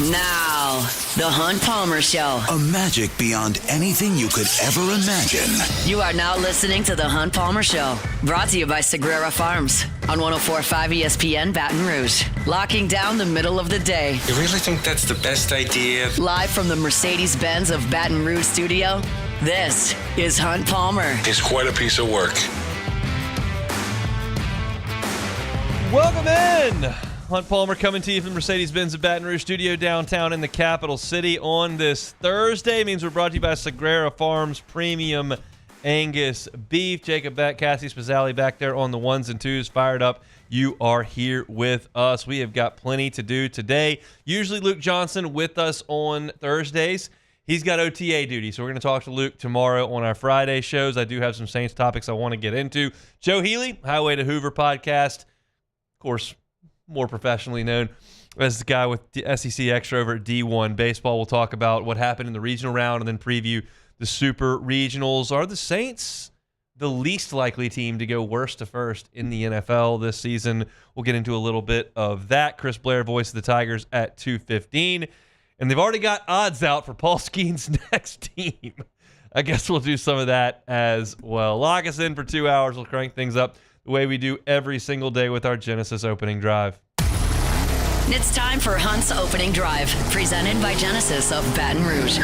Now, the Hunt Palmer Show. A magic beyond anything you could ever imagine. You are now listening to the Hunt Palmer Show. Brought to you by Sagrera Farms on 104.5 ESPN Baton Rouge. Locking down the middle of the day. You really think that's the best idea? Live from the Mercedes-Benz of Baton Rouge studio, this is Hunt Palmer. It's quite a piece of work. Welcome in. Hunt Palmer coming to you from Mercedes-Benz of Baton Rouge studio downtown in the capital city on this Thursday. Means we're brought to you by Sagrera Farms Premium Angus Beef. Jacob Beck, Cassie Spazzali back there on the ones and twos, fired up. You are here with us. We have got plenty to do today. Usually Luke Johnson with us on Thursdays. He's got OTA duty, so we're going to talk to Luke tomorrow on our Friday shows. I do have some Saints topics I want to get into. Joe Healey, Highway to Hoover podcast. Of course, more professionally known as the guy with the SEC Extra over at D1 Baseball. We'll talk about what happened in the regional round and then preview the super regionals. Are the Saints the least likely team to go worst to first in the NFL this season? We'll get into a little bit of that. Chris Blair, voice of the Tigers, at 2:15. And they've already got odds out for Paul Skenes' next team. I guess we'll do some of that as well. Lock us in for 2 hours. We'll crank things up the way we do every single day with our Genesis opening drive. It's time for Hunt's opening drive, presented by Genesis of Baton Rouge.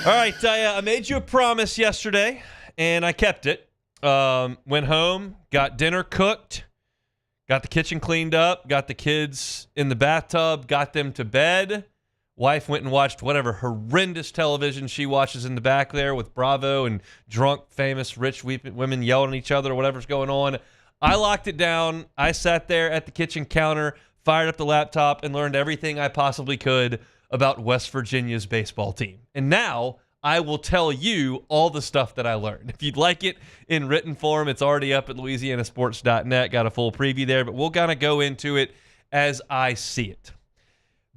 All right, I made you a promise yesterday, and I kept it. Went home, got dinner cooked, got the kitchen cleaned up, got the kids in the bathtub, got them to bed. Wife went and watched whatever horrendous television she watches in the back there with Bravo and drunk, famous, rich women yelling at each other or whatever's going on. I locked it down. I sat there at the kitchen counter, fired up the laptop, and learned everything I possibly could about West Virginia's baseball team. And now I will tell you all the stuff that I learned. If you'd like it in written form, it's already up at louisianasports.net. Got a full preview there, but we'll kind of go into it as I see it.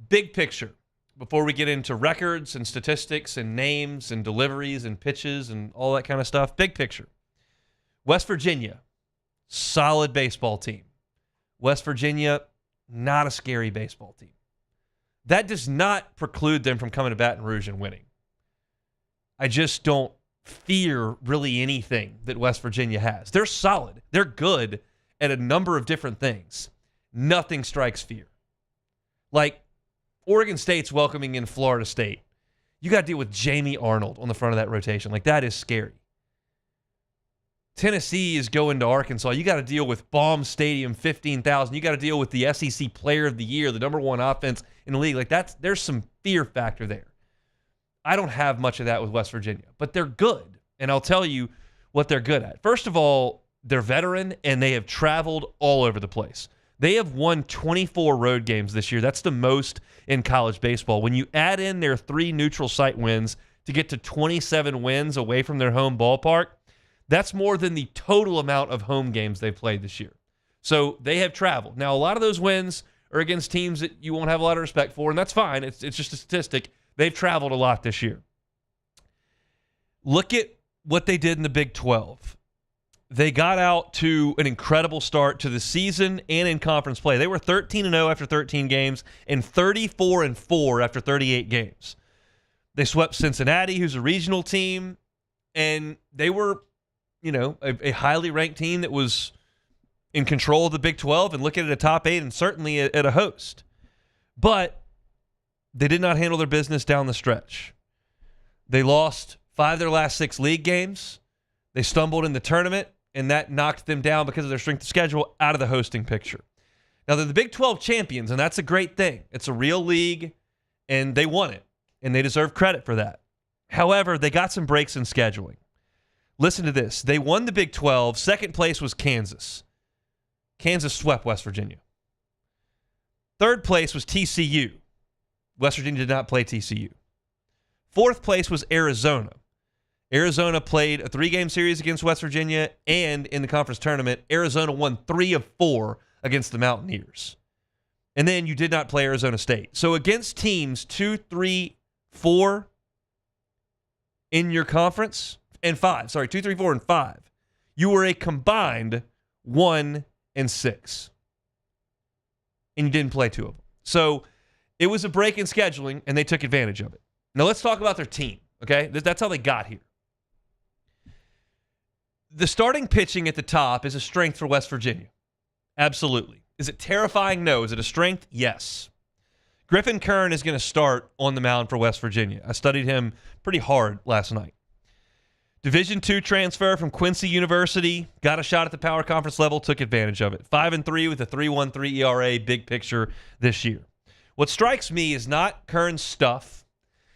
Big picture. Before we get into records and statistics and names and deliveries and pitches and all that kind of stuff, big picture. West Virginia, solid baseball team. West Virginia, not a scary baseball team. That does not preclude them from coming to Baton Rouge and winning. I just don't fear really anything that West Virginia has. They're solid. They're good at a number of different things. Nothing strikes fear. Like, Oregon State's welcoming in Florida State. You got to deal with Jamie Arnold on the front of that rotation. Like, that is scary. Tennessee is going to Arkansas. You got to deal with Baum Stadium, 15,000. You got to deal with the SEC Player of the Year, the number one offense in the league. Like, there's some fear factor there. I don't have much of that with West Virginia, but they're good. And I'll tell you what they're good at. First of all, they're veteran, and they have traveled all over the place. They have won 24 road games this year. That's the most in college baseball. When you add in their 3 neutral site wins to get to 27 wins away from their home ballpark, that's more than the total amount of home games they've played this year. So they have traveled. Now, a lot of those wins are against teams that you won't have a lot of respect for, and that's fine. It's just a statistic. They've traveled a lot this year. Look at what they did in the Big 12. They got out to an incredible start to the season and in conference play. They were 13-0 after 13 games and 34-4 after 38 games. They swept Cincinnati, who's a regional team, and they were, a highly ranked team that was in control of the Big 12 and looking at a top 8 and certainly at a host. But they did not handle their business down the stretch. They lost 5 of their last 6 league games. They stumbled in the tournament, and that knocked them down because of their strength of schedule out of the hosting picture. Now, they're the Big 12 champions, and that's a great thing. It's a real league, and they won it, and they deserve credit for that. However, they got some breaks in scheduling. Listen to this. They won the Big 12. Second place was Kansas. Kansas swept West Virginia. Third place was TCU. West Virginia did not play TCU. Fourth place was Arizona. Arizona played a 3-game series against West Virginia, and in the conference tournament, Arizona won 3 of 4 against the Mountaineers. And then you did not play Arizona State. So against teams 2, 3, 4 in your conference, and 5, 2, 3, 4, and 5, you were a combined 1 and 6. And you didn't play 2 of them. So It was a break in scheduling, and they took advantage of it. Now let's talk about their team, okay? That's how they got here. The starting pitching at the top is a strength for West Virginia. Absolutely. Is it terrifying? No. Is it a strength? Yes. Griffin Kern is going to start on the mound for West Virginia. I studied him pretty hard last night. Division II transfer from Quincy University, got a shot at the power conference level, took advantage of it. 5-3 with a 3.13 ERA, big picture this year. What strikes me is not Kern's stuff.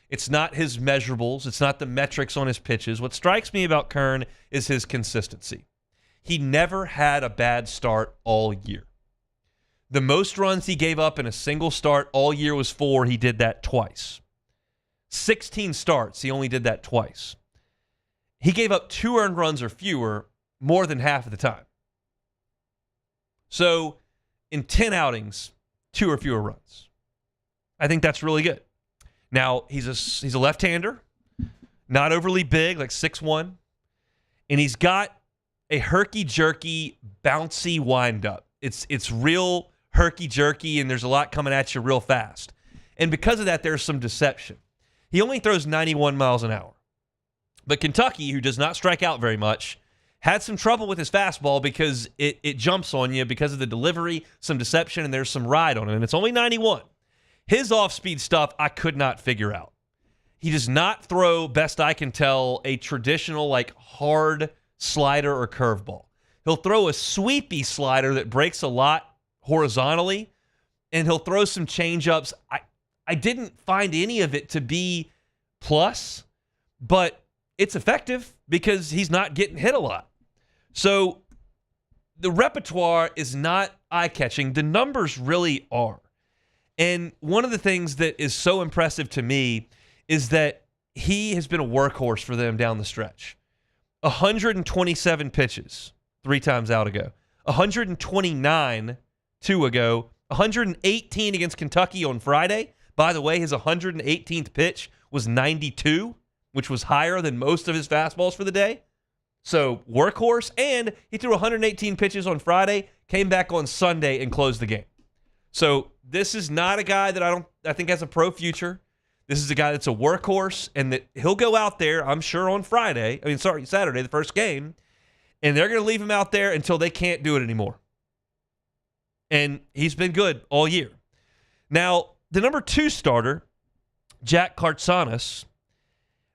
It's not his measurables. It's not the metrics on his pitches. What strikes me about Kern is his consistency. He never had a bad start all year. The most runs he gave up in a single start all year was 4. He did that twice. 16 starts, he only did that twice. He gave up 2 earned runs or fewer more than half of the time. So in 10 outings, 2 or fewer runs. I think that's really good. Now, he's a left-hander, not overly big, like 6'1", and he's got a herky-jerky, bouncy wind-up. It's real herky-jerky, and there's a lot coming at you real fast. And because of that, there's some deception. He only throws 91 miles an hour. But Kentucky, who does not strike out very much, had some trouble with his fastball because it jumps on you because of the delivery, some deception, and there's some ride on it, and it's only 91. His off-speed stuff, I could not figure out. He does not throw, best I can tell, a traditional, like, hard slider or curveball. He'll throw a sweepy slider that breaks a lot horizontally, and he'll throw some change-ups. I didn't find any of it to be plus, but it's effective because he's not getting hit a lot. So the repertoire is not eye-catching. The numbers really are. And one of the things that is so impressive to me is that he has been a workhorse for them down the stretch. 127 pitches 3 times out ago. 129 2 ago. 118 against Kentucky on Friday. By the way, his 118th pitch was 92, which was higher than most of his fastballs for the day. So workhorse, and he threw 118 pitches on Friday, came back on Sunday and closed the game. So this is not a guy that I think has a pro future. This is a guy that's a workhorse, and that he'll go out there, I'm sure, on Saturday, the first game, and they're going to leave him out there until they can't do it anymore. And he's been good all year. Now, the number 2 starter, Jack Kartsanis,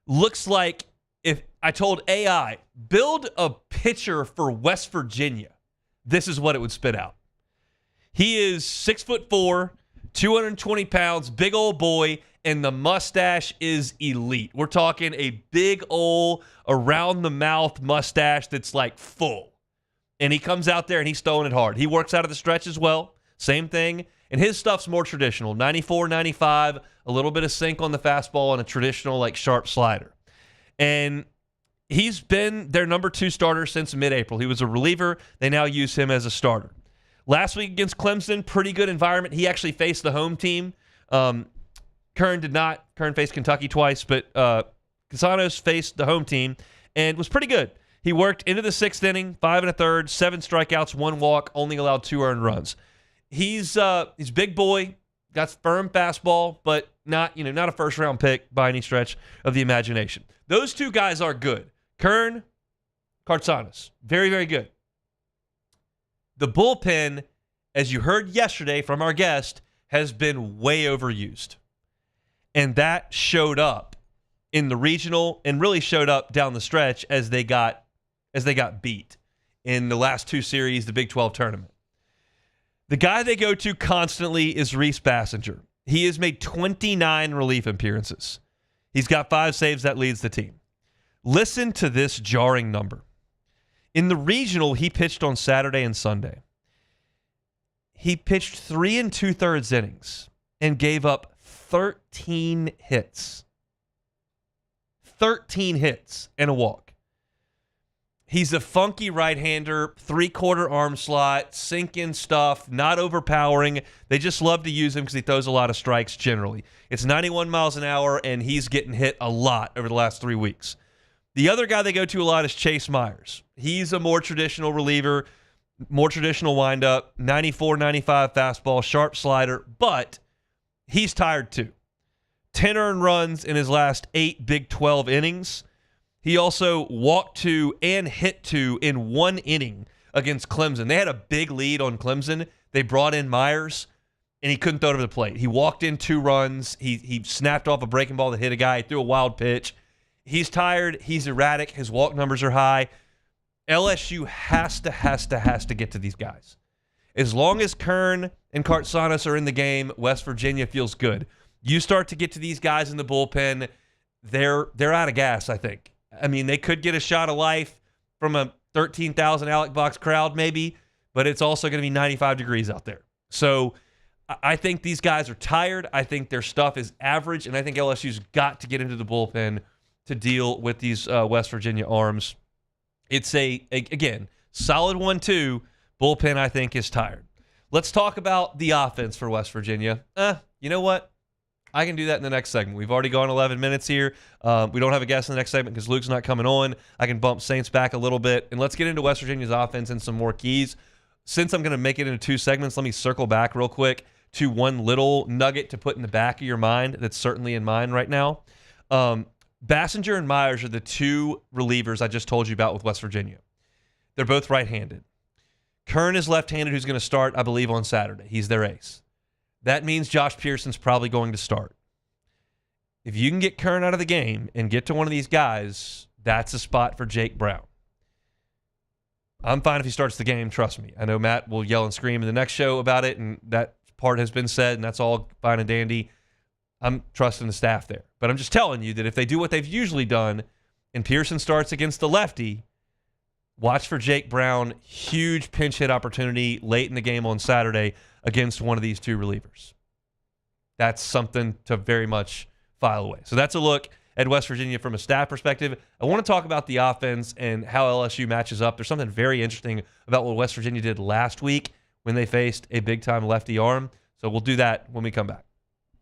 looks like if I told AI, build a pitcher for West Virginia, this is what it would spit out. He is 6'4", 220 pounds, big old boy, and the mustache is elite. We're talking a big old around-the-mouth mustache that's like full. And he comes out there and he's throwing it hard. He works out of the stretch as well. Same thing. And his stuff's more traditional. 94, 95, a little bit of sink on the fastball and a traditional like sharp slider. And he's been their number 2 starter since mid-April. He was a reliever. They now use him as a starter. Last week against Clemson, pretty good environment. He actually faced the home team. Kern did not. Kern faced Kentucky twice, but Casanos faced the home team and was pretty good. He worked into the 6th inning, 5 1/3, 7 strikeouts, 1 walk, only allowed 2 earned runs. He's big boy, got firm fastball, but not a first-round pick by any stretch of the imagination. Those 2 guys are good. Kern, Kartsanis, very, very good. The bullpen, as you heard yesterday from our guest, has been way overused. And that showed up in the regional and really showed up down the stretch as they got beat in the last 2 series, the Big 12 tournament. The guy they go to constantly is Reese Bassinger. He has made 29 relief appearances. He's got 5 saves. That leads the team. Listen to this jarring number. In the regional, he pitched on Saturday and Sunday. He pitched 3 2/3 innings and gave up 13 hits. 13 hits and a walk. He's a funky right-hander, 3/4 arm slot, sink-in stuff, not overpowering. They just love to use him because he throws a lot of strikes generally. It's 91 miles an hour, and he's getting hit a lot over the last 3 weeks. The other guy they go to a lot is Chase Myers. He's a more traditional reliever, more traditional windup, 94, 95 fastball, sharp slider, but he's tired too. 10 earned runs in his last 8 Big 12 innings. He also walked 2 and hit 2 in 1 inning against Clemson. They had a big lead on Clemson. They brought in Myers, and he couldn't throw it over the plate. He walked in 2 runs. He snapped off a breaking ball that hit a guy. He threw a wild pitch. He's tired. He's erratic. His walk numbers are high. LSU has to get to these guys. As long as Kern and Kartsanis are in the game, West Virginia feels good. You start to get to these guys in the bullpen, they're out of gas, I think. I mean, they could get a shot of life from a 13,000 Alec Box crowd maybe, but it's also going to be 95 degrees out there. So I think these guys are tired. I think their stuff is average, and I think LSU's got to get into the bullpen to deal with these West Virginia arms. It's again, solid 1-2. Bullpen, I think, is tired. Let's talk about the offense for West Virginia. You know what? I can do that in the next segment. We've already gone 11 minutes here. We don't have a guest in the next segment because Luke's not coming on. I can bump Saints back a little bit. And let's get into West Virginia's offense and some more keys. Since I'm going to make it into 2 segments, let me circle back real quick to one little nugget to put in the back of your mind that's certainly in mine right now. Bassinger and Myers are the 2 relievers I just told you about with West Virginia. They're both right-handed. Kern is left-handed, who's going to start, I believe, on Saturday. He's their ace. That means Josh Pearson's probably going to start. If you can get Kern out of the game and get to one of these guys, that's a spot for Jake Brown. I'm fine if he starts the game, trust me. I know Matt will yell and scream in the next show about it, and that part has been said, and that's all fine and dandy. I'm trusting the staff there. But I'm just telling you that if they do what they've usually done and Pearson starts against the lefty, watch for Jake Brown. Huge pinch hit opportunity late in the game on Saturday against one of these 2 relievers. That's something to very much file away. So that's a look at West Virginia from a staff perspective. I want to talk about the offense and how LSU matches up. There's something very interesting about what West Virginia did last week when they faced a big-time lefty arm. So we'll do that when we come back.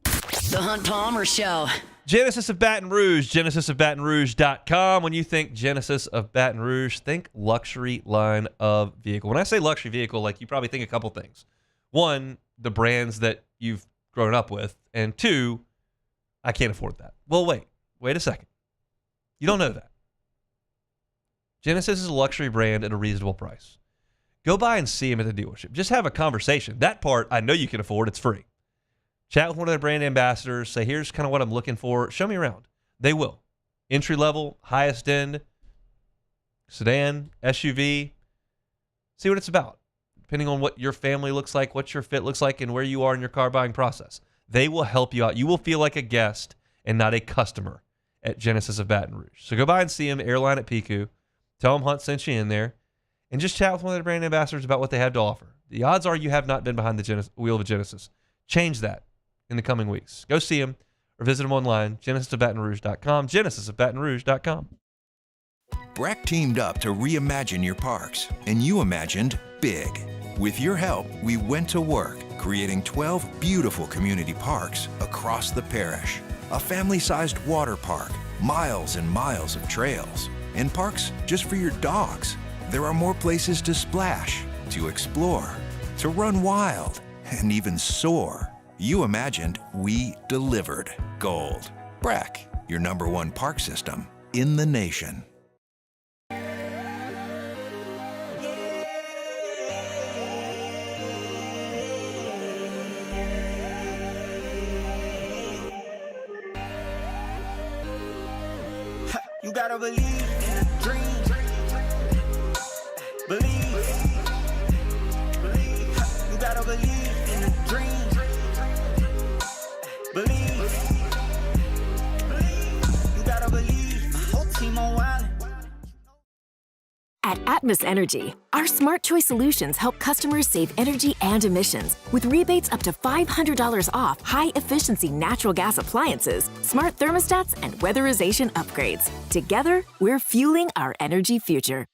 The Hunt Palmer Show. Genesis of Baton Rouge, genesisofbatonrouge.com. When you think Genesis of Baton Rouge, think luxury line of vehicle. When I say luxury vehicle, like you probably think a couple things. 1, the brands that you've grown up with, and 2, I can't afford that. Well, wait a second. You don't know that. Genesis is a luxury brand at a reasonable price. Go by and see them at the dealership. Just have a conversation. That part, I know you can afford. It's free. Chat with one of their brand ambassadors. Say, here's kind of what I'm looking for. Show me around. They will. Entry level, highest end, sedan, SUV. See what it's about. Depending on what your family looks like, what your fit looks like, and where you are in your car buying process. They will help you out. You will feel like a guest and not a customer at Genesis of Baton Rouge. So go by and see them, Airline at Pico. Tell them Hunt sent you in there. And just chat with one of their brand ambassadors about what they have to offer. The odds are you have not been behind the wheel of a Genesis. Change that in the coming weeks. Go see them or visit them online, genesisofbatonrouge.com, genesisofbatonrouge.com. Breck teamed up to reimagine your parks, and you imagined big. With your help, we went to work, creating 12 beautiful community parks across the parish. A family-sized water park, miles and miles of trails, and parks just for your dogs. There are more places to splash, to explore, to run wild, and even soar. You imagined, we delivered. Gold. Breck, your #1 park system in the nation. You gotta believe in a dream. Believe. You gotta believe in a dream. Believe. You gotta believe. My whole team on wild. At Atmos Energy, our Smart Choice solutions help customers save energy and emissions with rebates up to $500 off high-efficiency natural gas appliances, smart thermostats, and weatherization upgrades. Together, we're fueling our energy future.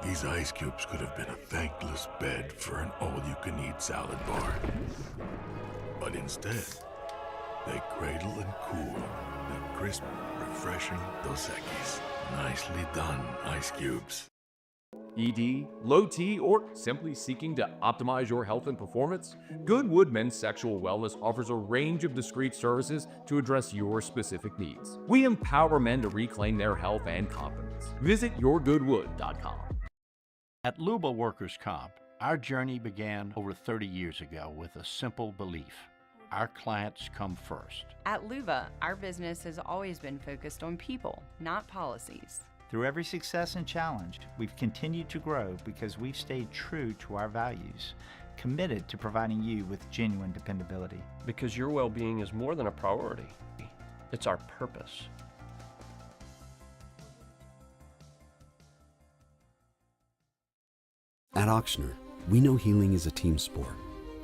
These ice cubes could have been a thankless bed for an all-you-can-eat salad bar. But instead, they cradle and cool the crisp, refreshing Dos Equis. Nicely done, Ice Cubes. ED, low T, or simply seeking to optimize your health and performance? Goodwood Men's Sexual Wellness offers a range of discreet services to address your specific needs. We empower men to reclaim their health and confidence. Visit yourgoodwood.com. At Luba Workers' Comp, our journey began over 30 years ago with a simple belief: our clients come first. At Luba, our business has always been focused on people, not policies. Through every success and challenge, we've continued to grow because we've stayed true to our values, committed to providing you with genuine dependability. Because your well-being is more than a priority. It's our purpose. At Auctioner, we know healing is a team sport.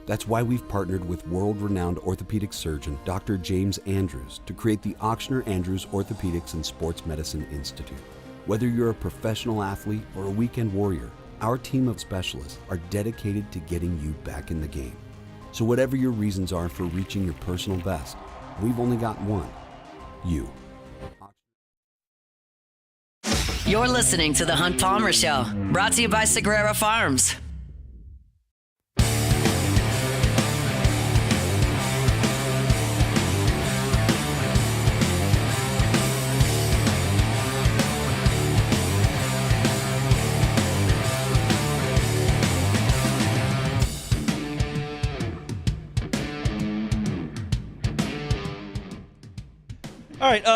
That's why we've partnered with world-renowned orthopedic surgeon Dr. James Andrews to create the Auctioner Andrews Orthopedics and Sports Medicine Institute. Whether you're a professional athlete or a weekend warrior, our team of specialists are dedicated to getting you back in the game. So whatever your reasons are for reaching your personal best, we've only got one: you. You're listening to The Hunt Palmer Show, brought to you by Sagrera Farms. All right,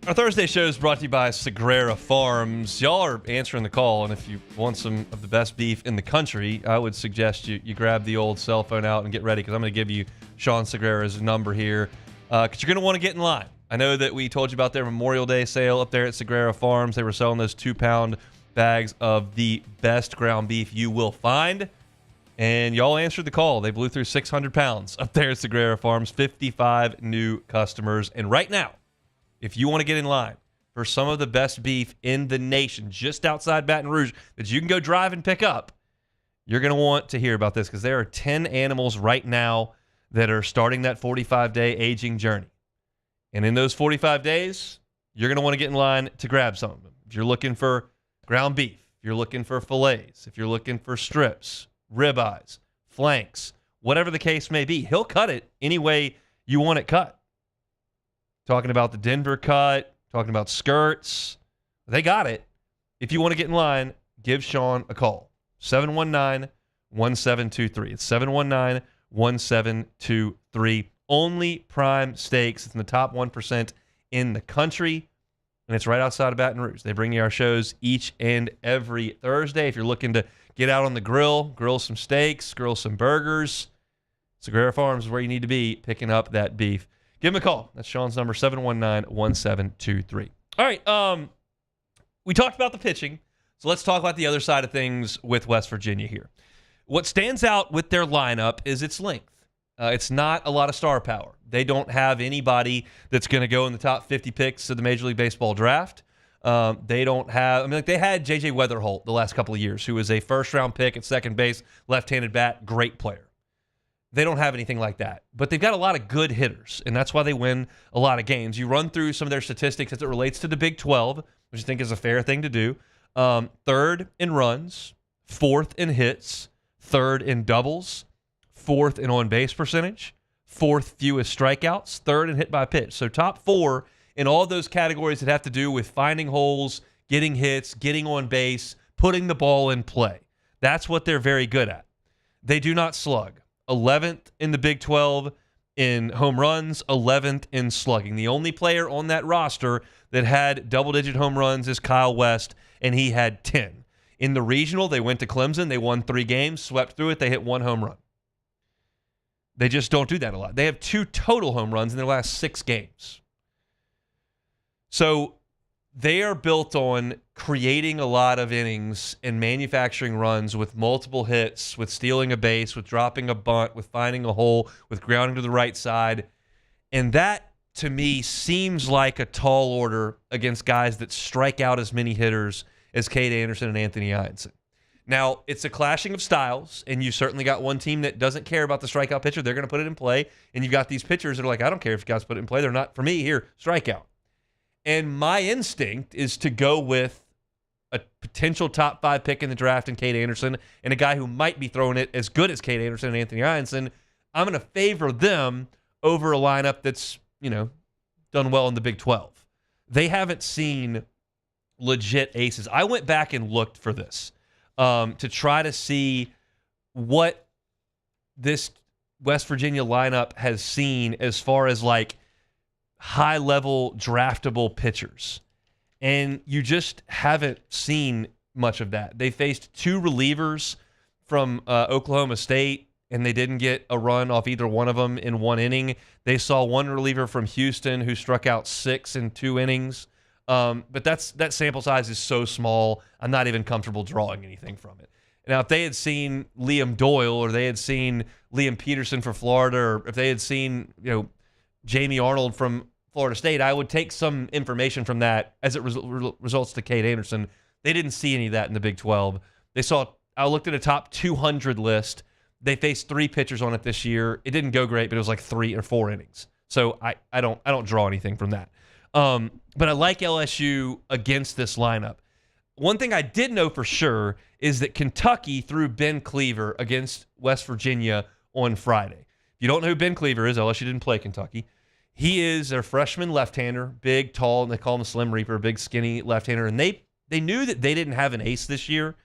our Thursday show is brought to you by Sagrera Farms. Y'all are answering the call, and if you want some of the best beef in the country, I would suggest you grab the old cell phone out and get ready, because I'm going to give you Sean Sagrera's number here, because you're going to want to get in line. I know that we told you about their Memorial Day sale up there at Sagrera Farms. They were selling those 2-pound bags of the best ground beef you will find. And y'all answered the call. They blew through 600 pounds up there at Sagrera Farms, 55 new customers. And right now, if you want to get in line for some of the best beef in the nation, just outside Baton Rouge, that you can go drive and pick up, you're going to want to hear about this, because there are 10 animals right now that are starting that 45-day aging journey. And in those 45 days, you're going to want to get in line to grab some of them. If you're looking for ground beef, if you're looking for fillets, if you're looking for strips, ribeyes, flanks, whatever the case may be, he'll cut it any way you want it cut. Talking about the Denver cut, talking about skirts, they got it. If you want to get in line, give Sean a call. 719-1723. It's 719-1723. Only prime steaks. It's in the top 1% in the country, and it's right outside of Baton Rouge. They bring you our shows each and every Thursday. If you're looking to get out on the grill some steaks, grill some burgers, Sagrera Farms is where you need to be picking up that beef. Give him a call. That's Sean's number, 719-1723. All right, we talked about the pitching, so let's talk about the other side of things with West Virginia here. What stands out with their lineup is its length. It's not a lot of star power. They don't have anybody that's going to go in the top 50 picks of the Major League Baseball draft. They don't have, they had J.J. Weatherholt the last couple of years, who was a first-round pick at second base, left-handed bat, great player. They don't have anything like that. But they've got a lot of good hitters, and that's why they win a lot of games. You run through some of their statistics as it relates to the Big 12, which I think is a fair thing to do. Third in runs, fourth in hits, third in doubles, fourth in on-base percentage, fourth fewest strikeouts, third in hit by pitch. So top 4 in all those categories that have to do with finding holes, getting hits, getting on base, putting the ball in play. That's what they're very good at. They do not slug. 11th in the Big 12 in home runs, 11th in slugging. The only player on that roster that had double-digit home runs is Kyle West, and he had 10. In the regional, they went to Clemson. They won 3 games, swept through it. They hit 1 home run. They just don't do that a lot. They have 2 total home runs in their last 6 games. So they are built on creating a lot of innings and manufacturing runs with multiple hits, with stealing a base, with dropping a bunt, with finding a hole, with grounding to the right side. And that, to me, seems like a tall order against guys that strike out as many hitters as Cade Anderson and Anthony Ianson. Now, it's a clashing of styles, and you've certainly got one team that doesn't care about the strikeout pitcher. They're going to put it in play. And you've got these pitchers that are like, I don't care if you guys put it in play. They're not, for me, here, strikeout. And my instinct is to go with a potential top 5 pick in the draft in Cade Anderson and a guy who might be throwing it as good as Cade Anderson and Anthony Ianson. I'm going to favor them over a lineup that's, done well in the Big 12. They haven't seen legit aces. I went back and looked for this to try to see what this West Virginia lineup has seen as far as like high-level draftable pitchers. And you just haven't seen much of that. They faced 2 relievers from Oklahoma State, and they didn't get a run off either one of them in 1 inning. They saw 1 reliever from Houston who struck out 6 in 2 innings. But that sample size is so small, I'm not even comfortable drawing anything from it. Now, if they had seen Liam Doyle or they had seen Liam Peterson for Florida, or if they had seen Jamie Arnold from Florida State, I would take some information from that as it results to Cade Anderson. They didn't see any of that in the Big 12. I looked at a top 200 list. They faced 3 pitchers on it this year. It didn't go great, but it was like 3 or 4 innings. So I don't draw anything from that. But I like LSU against this lineup. One thing I did know for sure is that Kentucky threw Ben Cleaver against West Virginia on Friday. If you don't know who Ben Cleaver is, LSU didn't play Kentucky. He is their freshman left-hander, big, tall, and they call him the Slim Reaper, big, skinny left-hander. And they knew that they didn't have an ace this year,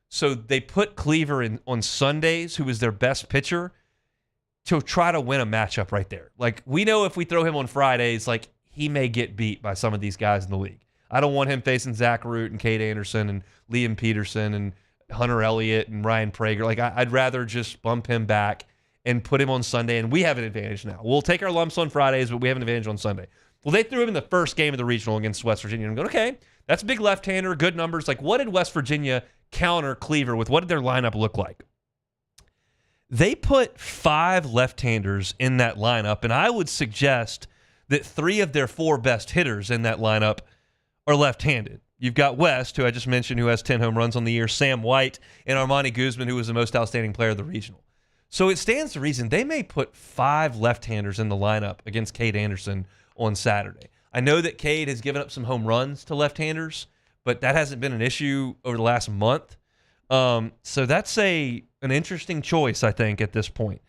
so they put Cleaver in on Sundays, who was their best pitcher, to try to win a matchup right there. Like, we know if we throw him on Fridays, like, he may get beat by some of these guys in the league. I don't want him facing Zach Root and Cade Anderson and Liam Peterson and Hunter Elliott and Ryan Prager. Like, I'd rather just bump him back and put him on Sunday, and we have an advantage now. We'll take our lumps on Fridays, but we have an advantage on Sunday. Well, they threw him in the first game of the regional against West Virginia. And I'm going, okay, that's a big left-hander, good numbers. Like, what did West Virginia counter Cleaver with? What did their lineup look like? They put 5 left-handers in that lineup, and I would suggest that 3 of their 4 best hitters in that lineup are left-handed. You've got West, who I just mentioned, who has 10 home runs on the year, Sam White, and Armani Guzman, who was the most outstanding player of the regional. So it stands to reason they may put 5 left-handers in the lineup against Cade Anderson on Saturday. I know that Cade has given up some home runs to left-handers, but that hasn't been an issue over the last month. So that's an interesting choice, I think, at this point.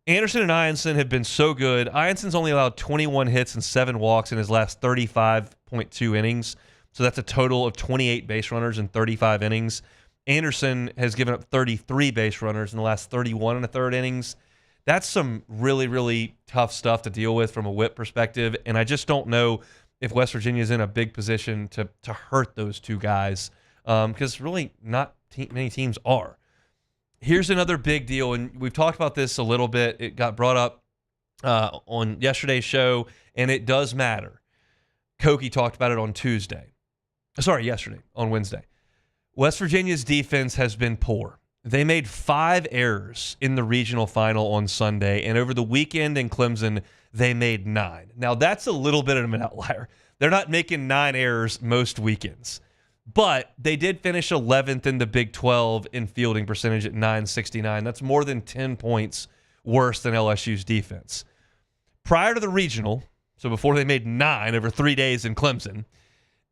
Anderson and Ianson have been so good. Ianson's only allowed 21 hits and 7 walks in his last 35.2 innings. So that's a total of 28 base runners in 35 innings. Anderson has given up 33 base runners in the last 31 and a third innings. That's some really, really tough stuff to deal with from a whip perspective. And I just don't know if West Virginia is in a big position to hurt those 2 guys, because really not many teams are. Here's another big deal, and we've talked about this a little bit. It got brought up on yesterday's show, and it does matter. Koki talked about it on yesterday, on Wednesday. West Virginia's defense has been poor. They made 5 errors in the regional final on Sunday, and over the weekend in Clemson, they made 9. Now, that's a little bit of an outlier. They're not making 9 errors most weekends. But they did finish 11th in the Big 12 in fielding percentage at .969. That's more than 10 points worse than LSU's defense. Prior to the regional, so before they made 9 over 3 days in Clemson,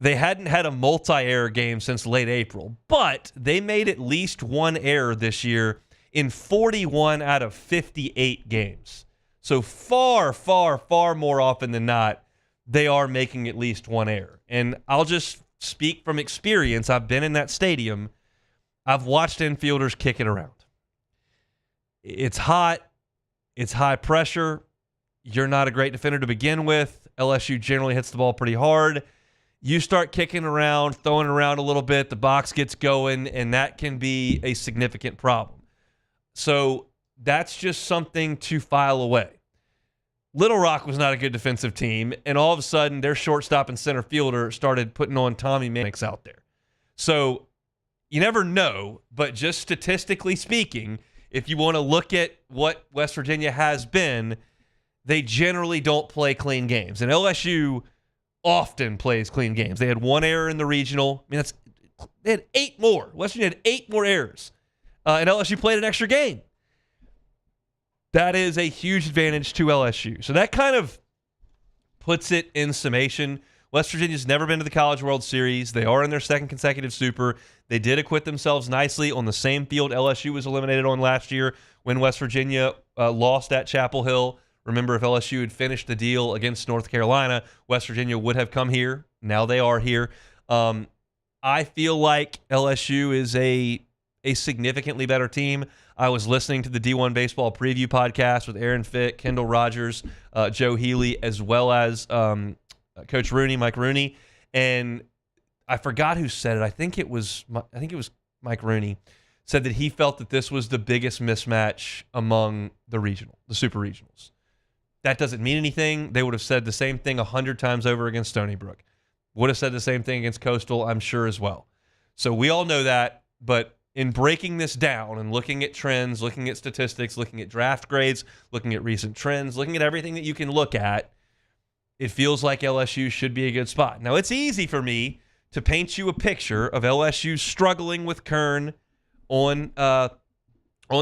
they hadn't had a multi-error game since late April. But they made at least 1 error this year in 41 out of 58 games. So far, far, far more often than not, they are making at least 1 error. And I'll just speak from experience. I've been in that stadium. I've watched infielders kick it around. It's hot. It's high pressure. You're not a great defender to begin with. LSU generally hits the ball pretty hard. You start kicking around, throwing around a little bit, the box gets going, and that can be a significant problem. So that's just something to file away. Little Rock was not a good defensive team, and all of a sudden their shortstop and center fielder started putting on Tommy Mannix out there. So you never know, but just statistically speaking, if you want to look at what West Virginia has been, they generally don't play clean games. And LSU often plays clean games. They had 1 error in the regional. I mean, They had 8 more. West Virginia had 8 more errors. And LSU played an extra game. That is a huge advantage to LSU. So that kind of puts it in summation. West Virginia's never been to the College World Series. They are in their second consecutive Super. They did acquit themselves nicely on the same field LSU was eliminated on last year when West Virginia lost at Chapel Hill. Remember, if LSU had finished the deal against North Carolina, West Virginia would have come here. Now they are here. I feel like LSU is a significantly better team. I was listening to the D1 Baseball Preview podcast with Aaron Fitt, Kendall Rogers, Joe Healey, as well as Coach Rooney, Mike Rooney, and I forgot who said it. I think it was Mike Rooney said that he felt that this was the biggest mismatch among the super regionals. That doesn't mean anything. They would have said the same thing 100 times over against Stony Brook. Would have said the same thing against Coastal, I'm sure, as well. So we all know that, but in breaking this down and looking at trends, looking at statistics, looking at draft grades, looking at recent trends, looking at everything that you can look at, it feels like LSU should be a good spot. Now, it's easy for me to paint you a picture of LSU struggling with Kern on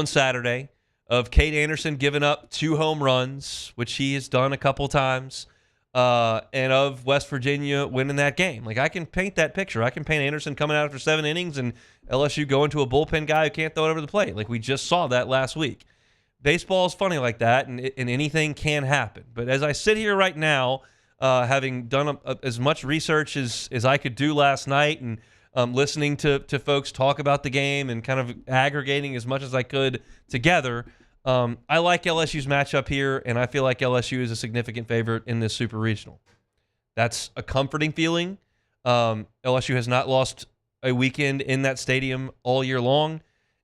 Saturday, of Cade Anderson giving up 2 home runs, which he has done a couple times, and of West Virginia winning that game. Like, I can paint that picture. I can paint Anderson coming out after 7 innings and LSU going to a bullpen guy who can't throw it over the plate. Like, we just saw that last week. Baseball is funny like that, and anything can happen. But as I sit here right now, having done as much research as I could do last night and listening to folks talk about the game and kind of aggregating as much as I could together, I like LSU's matchup here, and I feel like LSU is a significant favorite in this Super Regional. That's a comforting feeling. LSU has not lost a weekend in that stadium all year long,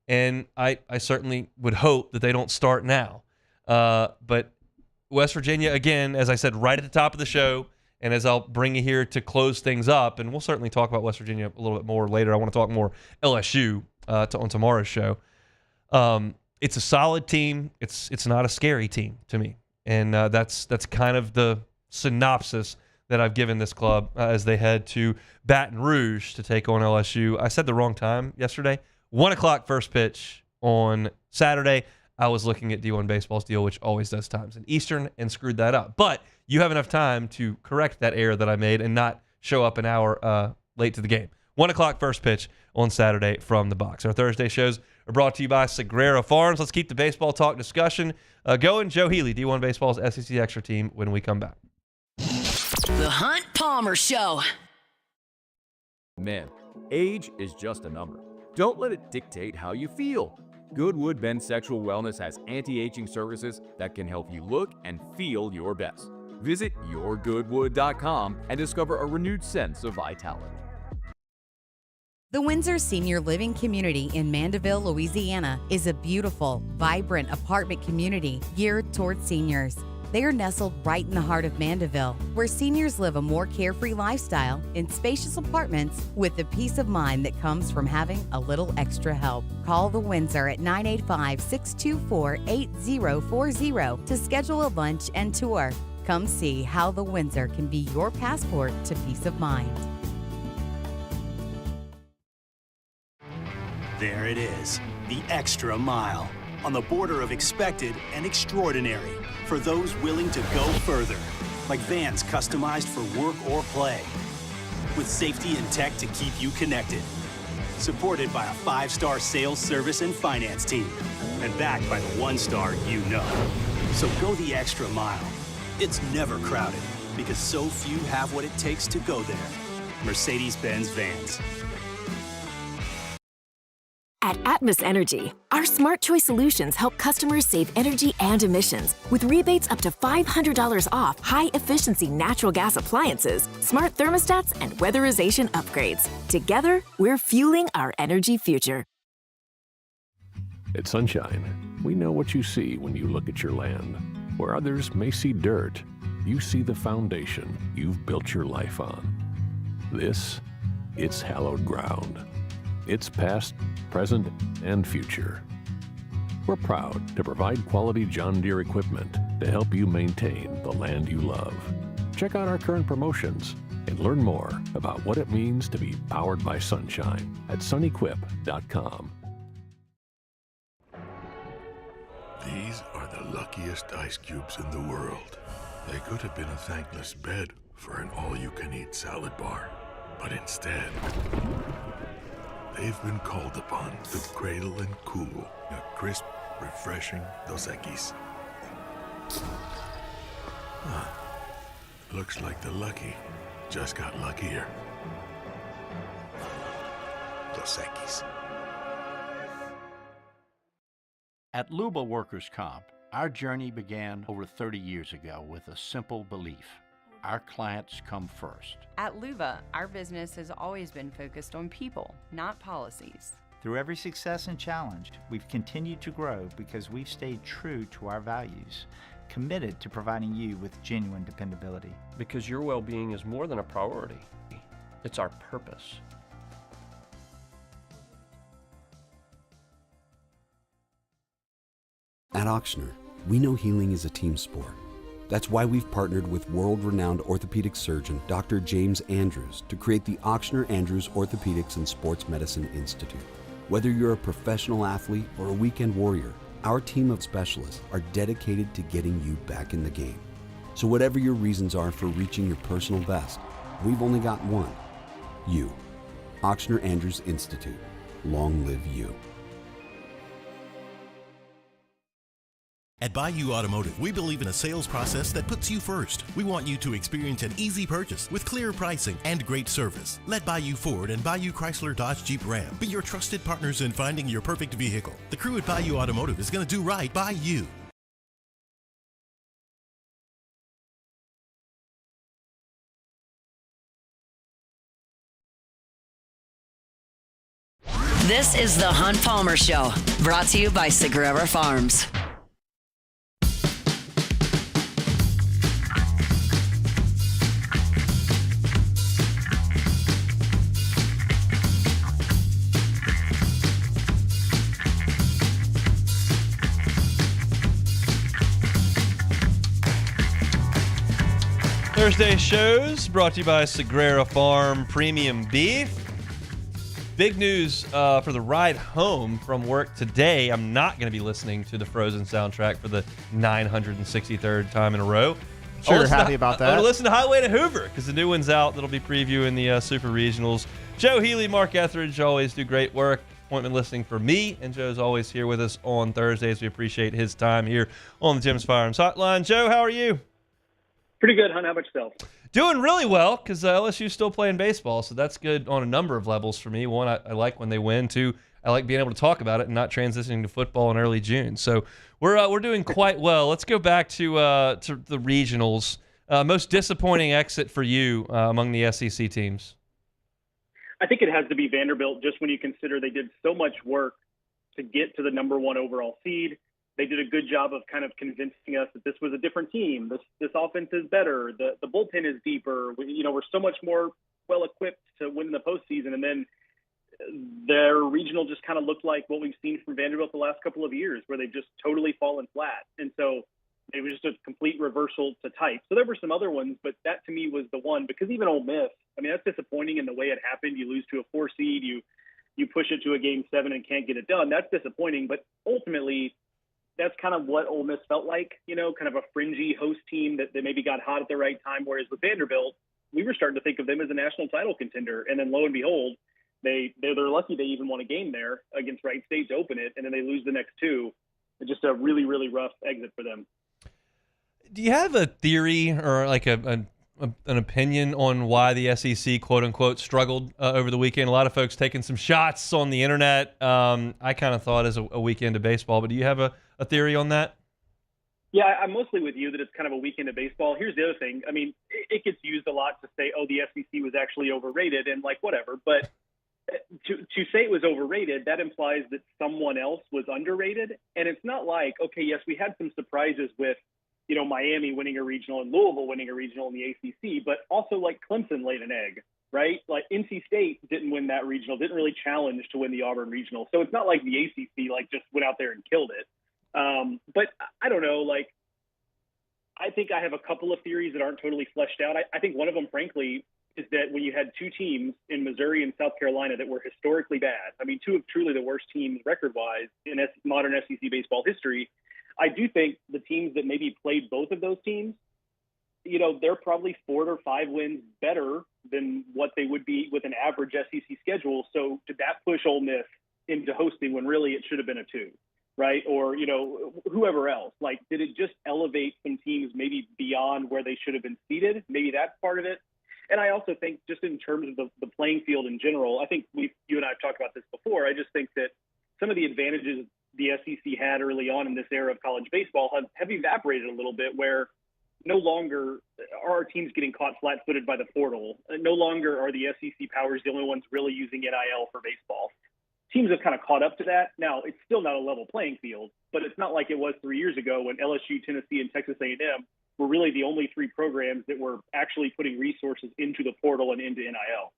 and I certainly would hope that they don't start now. But West Virginia, again, as I said right at the top of the show, and as I'll bring you here to close things up, and we'll certainly talk about West Virginia a little bit more later. I want to talk more LSU on tomorrow's show. It's a solid team. It's not a scary team to me, and that's kind of the synopsis that I've given this club as they head to Baton Rouge to take on LSU. I said the wrong time yesterday. 1 o'clock first pitch on Saturday. I was looking at D1 Baseball's deal, which always does times in Eastern, and screwed that up. But you have enough time to correct that error that I made and not show up an hour late to the game. 1 o'clock first pitch on Saturday from the box. Our Thursday shows are brought to you by Sagrera Farms. Let's keep the baseball talk discussion going. Joe Healey, D1 Baseball's SEC Extra team, when we come back. The Hunt Palmer Show. Man, age is just a number. Don't let it dictate how you feel. Goodwood Men's Sexual Wellness has anti-aging services that can help you look and feel your best. Visit yourgoodwood.com and discover a renewed sense of vitality. The Windsor Senior Living Community in Mandeville, Louisiana is a beautiful, vibrant apartment community geared towards seniors. They are nestled right in the heart of Mandeville, where seniors live a more carefree lifestyle in spacious apartments with the peace of mind that comes from having a little extra help. Call the Windsor at 985-624-8040 to schedule a lunch and tour. Come see how the Windsor can be your passport to peace of mind. There it is, the extra mile, on the border of expected and extraordinary for those willing to go further, like vans customized for work or play, with safety and tech to keep you connected, supported by a 5-star sales, service, and finance team, and backed by the 1-star you know. So go the extra mile. It's never crowded, because so few have what it takes to go there. Mercedes-Benz Vans. At Atmos Energy, our Smart Choice solutions help customers save energy and emissions with rebates up to $500 off high-efficiency natural gas appliances, smart thermostats, and weatherization upgrades. Together, we're fueling our energy future. At Sunshine, we know what you see when you look at your land. Where others may see dirt, you see the foundation you've built your life on. It's hallowed ground. It's past, present, and future. We're proud to provide quality John Deere equipment to help you maintain the land you love. Check out our current promotions And learn more about what it means to be powered by sunshine at sunequip.com. These are the luckiest ice cubes in the world. They could have been a thankless bed for an all-you-can-eat salad bar. But instead, they've been called upon to cradle and cool a crisp, refreshing Dos Equis. Looks like the lucky just got luckier. Dos Equis. At Luba Workers Comp, our journey began over 30 years ago with a simple belief. Our clients come first. At Luba, our business has always been focused on people, not policies. Through every success and challenge, we've continued to grow because we've stayed true to our values, committed to providing you with genuine dependability. Because your well-being is more than a priority. It's our purpose. At Ochsner, we know healing is a team sport. That's why we've partnered with world-renowned orthopedic surgeon Dr. James Andrews to create the Ochsner Andrews Orthopedics and Sports Medicine Institute. Whether you're a professional athlete or a weekend warrior, our team of specialists are dedicated to getting you back in the game. So whatever your reasons are for reaching your personal best, we've only got one. You. Ochsner Andrews Institute. Long live you. At Bayou Automotive, we believe in a sales process that puts you first. We want you to experience an easy purchase with clear pricing and great service. Let Bayou Ford and Bayou Chrysler Dodge Jeep Ram be your trusted partners in finding your perfect vehicle. The crew at Bayou Automotive is going to do right by you. This is the Hunt Palmer Show, brought to you by Sagrera Farms. Thursday shows brought to you by Sagrera Farm Premium Beef. Big news for the ride home from work today. I'm not going to be listening to the Frozen soundtrack for the 963rd time in a row. Sure, you're happy about that. I'm going to listen to Highway to Hoover because the new one's out. That'll be previewing the Super Regionals. Joe Healey, Mark Etheridge always do great work. Appointment listening for me, and Joe's always here with us on Thursdays. We appreciate his time here on the Jim's Firearms Hotline. Joe, how are you? Pretty good, Hunt. How about yourself? Doing really well because LSU's still playing baseball, so that's good on a number of levels for me. One, I like when they win. Two, I like being able to talk about it and not transitioning to football in early June. So we're doing quite well. Let's go back to the regionals. Most disappointing exit for you among the SEC teams? I think it has to be Vanderbilt, just when you consider they did so much work to get to the number one overall seed. They did a good job of kind of convincing us that this was a different team. This offense is better. The bullpen is deeper. We're so much more well equipped to win the postseason. And then their regional just kind of looked like what we've seen from Vanderbilt the last couple of years, where they've just totally fallen flat. And so it was just a complete reversal to type. So there were some other ones, but that to me was the one, because even Ole Miss, I mean, that's disappointing in the way it happened. You lose to a 4 seed, you push it to a game 7 and can't get it done. That's disappointing. But ultimately, that's kind of what Ole Miss felt like, kind of a fringy host team that maybe got hot at the right time. Whereas with Vanderbilt, we were starting to think of them as a national title contender. And then lo and behold, they're lucky they even won a game there against Wright State to open it. And then they lose the next two. It's just a really, really rough exit for them. Do you have a theory or like an opinion on why the SEC, quote unquote, struggled over the weekend? A lot of folks taking some shots on the internet. I kind of thought as a weekend of baseball, but do you have a theory on that? Yeah, I'm mostly with you that it's kind of a weekend of baseball. Here's the other thing. I mean, it gets used a lot to say, oh, the SEC was actually overrated and like whatever. But to say it was overrated, that implies that someone else was underrated. And it's not like, okay, yes, we had some surprises with, Miami winning a regional and Louisville winning a regional in the ACC, but also like Clemson laid an egg, right? Like NC State didn't win that regional, didn't really challenge to win the Auburn regional. So it's not like the ACC just went out there and killed it. But I don't know, I think I have a couple of theories that aren't totally fleshed out. I think one of them, frankly, is that when you had two teams in Missouri and South Carolina that were historically bad, I mean, two of truly the worst teams record-wise in modern SEC baseball history, I do think the teams that maybe played both of those teams, you know, they're probably 4 or 5 wins better than what they would be with an average SEC schedule. So did that push Ole Miss into hosting when really it should have been a 2, right? Or, you know, whoever else. Like, did it just elevate some teams maybe beyond where they should have been seated? Maybe that's part of it. And I also think just in terms of the playing field in general, I think you and I have talked about this before. I just think that some of the advantages the SEC had early on in this era of college baseball have evaporated a little bit, where no longer are our teams getting caught flat-footed by the portal. No longer are the SEC powers the only ones really using NIL for baseball. Teams have kind of caught up to that. Now, it's still not a level playing field, but it's not like it was 3 years ago when LSU, Tennessee, and Texas A&M were really the only 3 programs that were actually putting resources into the portal and into NIL.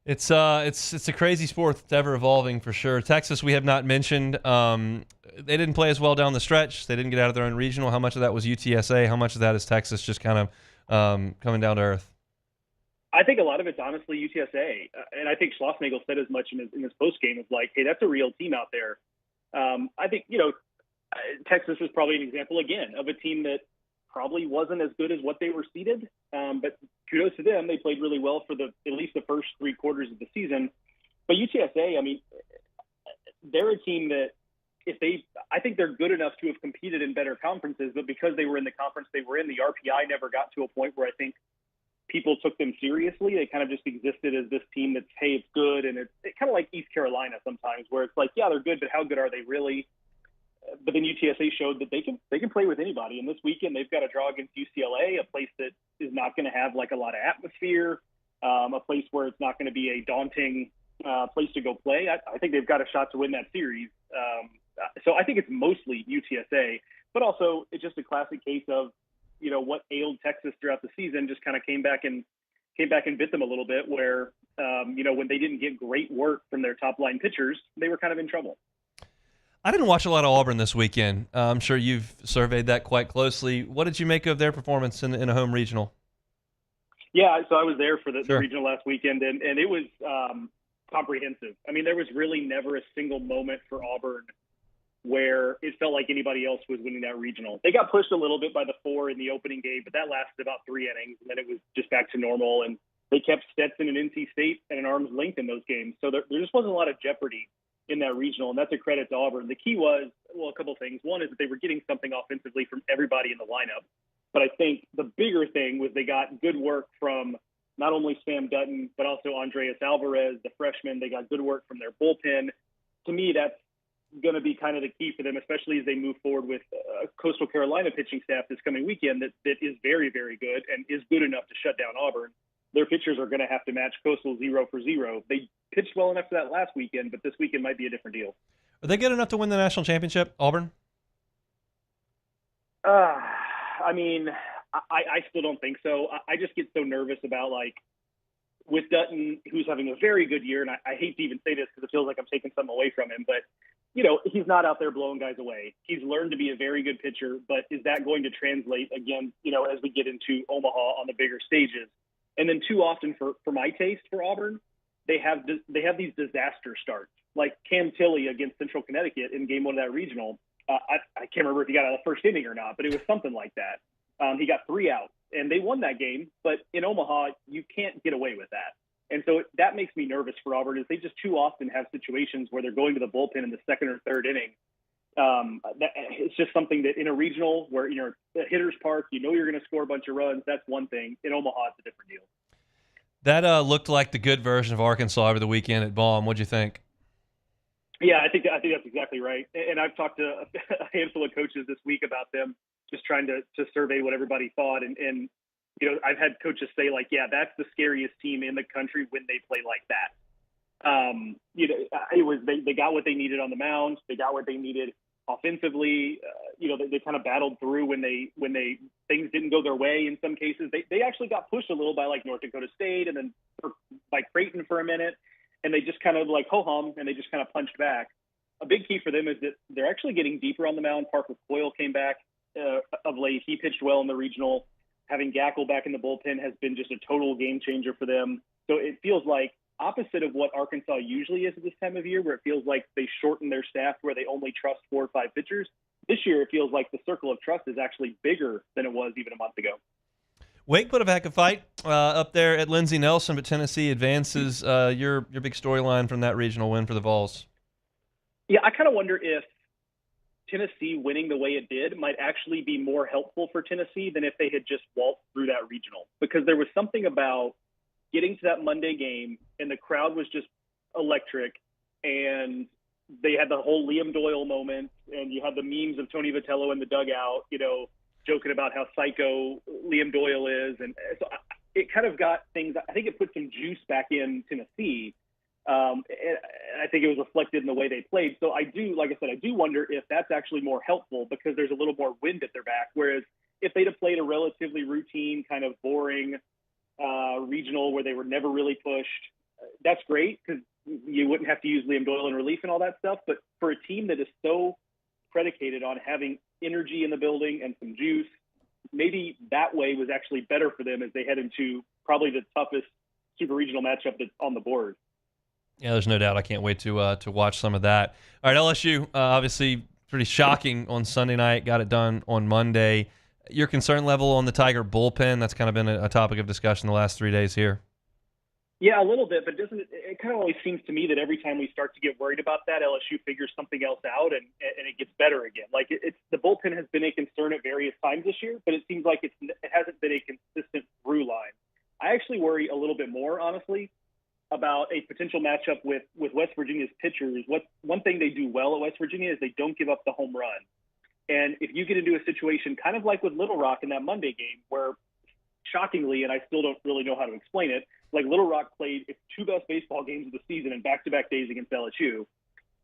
It's a crazy sport that's ever evolving for sure. Texas, we have not mentioned. They didn't play as well down the stretch. They didn't get out of their own regional. How much of that was UTSA? How much of that is Texas just kind of coming down to earth? I think a lot of it's honestly UTSA, and I think Schlossnagle said as much in his post game. Of like, hey, that's a real team out there. I think, you know, Texas was probably an example again of a team that probably wasn't as good as what they were seeded, but kudos to them. They played really well for at least the first 3 quarters of the season. But UTSA, I mean, they're a team that I think they're good enough to have competed in better conferences, but because they were in the conference they were in, the RPI never got to a point where I think people took them seriously. They kind of just existed as this team that's, hey, it's good. And it's kind of like East Carolina sometimes, where it's like, yeah, they're good, but how good are they really? But then UTSA showed that they can play with anybody. And this weekend they've got a draw against UCLA, a place that is not going to have like a lot of atmosphere, a place where it's not going to be a daunting place to go play. I think they've got a shot to win that series. So I think it's mostly UTSA, but also it's just a classic case of, you know, what ailed Texas throughout the season just kind of came back and bit them a little bit, where, you know, when they didn't get great work from their top line pitchers, they were kind of in trouble. I didn't watch a lot of Auburn this weekend. I'm sure you've surveyed that quite closely. What did you make of their performance in a home regional? Yeah, so I was there for the regional last weekend, and it was comprehensive. I mean, there was really never a single moment for Auburn where it felt like anybody else was winning that regional. They got pushed a little bit by the 4 in the opening game, but that lasted about 3 innings, and then it was just back to normal. And they kept Stetson and NC State at an arm's length in those games. So there just wasn't a lot of jeopardy in that regional, and that's a credit to Auburn. The key was, well, a couple of things. One is that they were getting something offensively from everybody in the lineup. But I think the bigger thing was they got good work from not only Sam Dutton, but also Andreas Alvarez, the freshman. They got good work from their bullpen. To me, that's going to be kind of the key for them, especially as they move forward with a Coastal Carolina pitching staff this coming weekend that is very, very good and is good enough to shut down Auburn. Their pitchers are going to have to match Coastal 0 for 0. They pitched well enough for that last weekend, but this weekend might be a different deal. Are they good enough to win the national championship, Auburn? I mean, I still don't think so. I just get so nervous about, like, with Dutton, who's having a very good year, and I hate to even say this because it feels like I'm taking something away from him, but, you know, he's not out there blowing guys away. He's learned to be a very good pitcher, but is that going to translate, again, you know, as we get into Omaha on the bigger stages? And then too often for my taste for Auburn, they have these disaster starts, like Cam Tilley against Central Connecticut in game 1 of that regional. I can't remember if he got out of the first inning or not, but it was something like that. He got 3 outs, and they won that game. But in Omaha, you can't get away with that. And so that makes me nervous for Auburn, is they just too often have situations where they're going to the bullpen in the 2nd or 3rd inning. It's just something that in a regional where, you know, the hitter's park, you know, you're going to score a bunch of runs. That's one thing. In Omaha, it's a different deal. That looked like the good version of Arkansas over the weekend at Baum. What'd you think? Yeah, I think that's exactly right. And I've talked to a handful of coaches this week about them, just trying to survey what everybody thought. And you know, I've had coaches say, like, yeah, that's the scariest team in the country when they play like that. You know, it was they got what they needed on the mound. They got what they needed offensively. You know, they kind of battled through when things didn't go their way. In some cases, they actually got pushed a little by, like, North Dakota State and then by Creighton for a minute. And they just kind of like ho-hum, and they just kind of punched back. A big key for them is that they're actually getting deeper on the mound. Parker Coyle came back of late. He pitched well in the regional. Having Gackle back in the bullpen has been just a total game changer for them. So it feels like opposite of what Arkansas usually is at this time of year, where it feels like they shorten their staff where they only trust 4 or 5 pitchers. This year, it feels like the circle of trust is actually bigger than it was even a month ago. Wake put a heck of a fight up there at Lindsey Nelson, but Tennessee advances. Your big storyline from that regional win for the Vols. Yeah, I kind of wonder if Tennessee winning the way it did might actually be more helpful for Tennessee than if they had just waltzed through that regional, because there was something about getting to that Monday game and the crowd was just electric, and they had the whole Liam Doyle moment, and you had the memes of Tony Vitello in the dugout, joking about how psycho Liam Doyle is. And so it kind of got things, I think it put some juice back in Tennessee. And I think it was reflected in the way they played. So I do wonder if that's actually more helpful because there's a little more wind at their back. Whereas if they'd have played a relatively routine, kind of boring regional where they were never really pushed, that's great because you wouldn't have to use Liam Doyle in relief and all that stuff. But for a team that is so predicated on having energy in the building and some juice, maybe that way was actually better for them as they head into probably the toughest super regional matchup that's on the board. Yeah, there's no doubt. I can't wait to watch some of that. All right, LSU, obviously pretty shocking on Sunday night. Got it done on Monday. Your concern level on the Tiger bullpen, that's kind of been a topic of discussion the last 3 days here. Yeah, a little bit, but it kind of always seems to me that every time we start to get worried about that, LSU figures something else out and it gets better again. Like it's the bullpen has been a concern at various times this year, but it seems like it hasn't been a consistent through line. I actually worry a little bit more, honestly, about a potential matchup with West Virginia's pitchers. One thing they do well at West Virginia is they don't give up the home run. And if you get into a situation kind of like with Little Rock in that Monday game where, shockingly, and I still don't really know how to explain it, like Little Rock played its 2 best baseball games of the season in back-to-back days against LSU.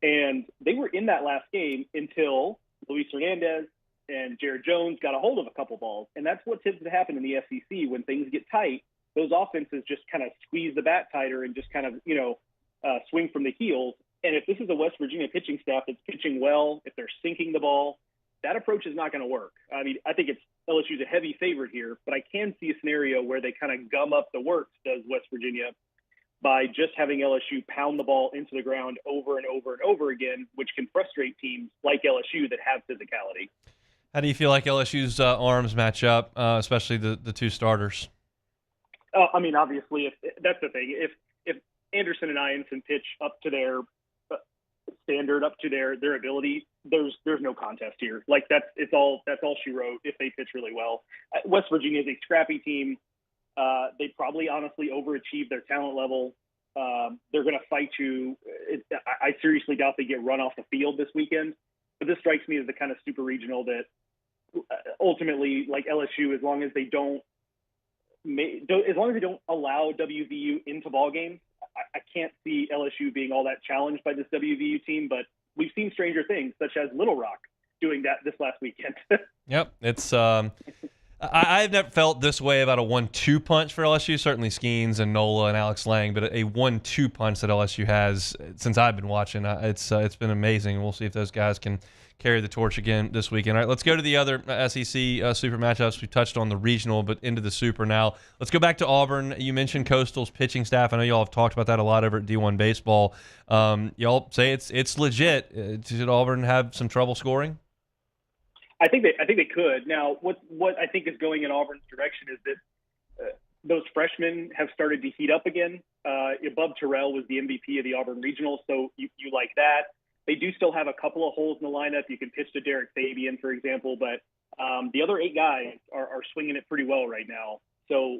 And they were in that last game until Luis Hernandez and Jared Jones got a hold of a couple balls. And that's what tends to happen in the SEC when things get tight. Those offenses just kind of squeeze the bat tighter and just kind of, swing from the heels. And if this is a West Virginia pitching staff that's pitching well, if they're sinking the ball, that approach is not going to work. I mean, I think LSU's a heavy favorite here, but I can see a scenario where they kind of gum up the works, does West Virginia, by just having LSU pound the ball into the ground over and over and over again, which can frustrate teams like LSU that have physicality. How do you feel like LSU's arms match up, especially the 2 starters? I mean, obviously, that's the thing. If Anderson and Ianson pitch up to their standard, up to their ability, there's no contest here. Like that's all she wrote if they pitch really well. West Virginia is a scrappy team. They probably honestly overachieve their talent level. They're going to fight you. I seriously doubt they get run off the field this weekend. But this strikes me as the kind of super regional that ultimately, like LSU, as long as they don't allow WVU into ball games, I can't see LSU being all that challenged by this WVU team, but we've seen stranger things, such as Little Rock doing that this last weekend. Yep. It's I've never felt this way about a 1-2 punch for LSU. Certainly Skenes and Nola and Alex Lang, but a 1-2 punch that LSU has since I've been watching, it's been amazing. We'll see if those guys can carry the torch again this weekend. All right, let's go to the other SEC super matchups. We touched on the regional, but into the super now. Let's go back to Auburn. You mentioned Coastal's pitching staff. I know y'all have talked about that a lot over at D1 Baseball. Y'all say it's legit. Did Auburn have some trouble scoring? I think they could. Now, what I think is going in Auburn's direction is that those freshmen have started to heat up again. Bub Terrell was the MVP of the Auburn Regional, so you like that. They do still have a couple of holes in the lineup. You can pitch to Derek Fabian, for example, but the other 8 guys are swinging it pretty well right now. So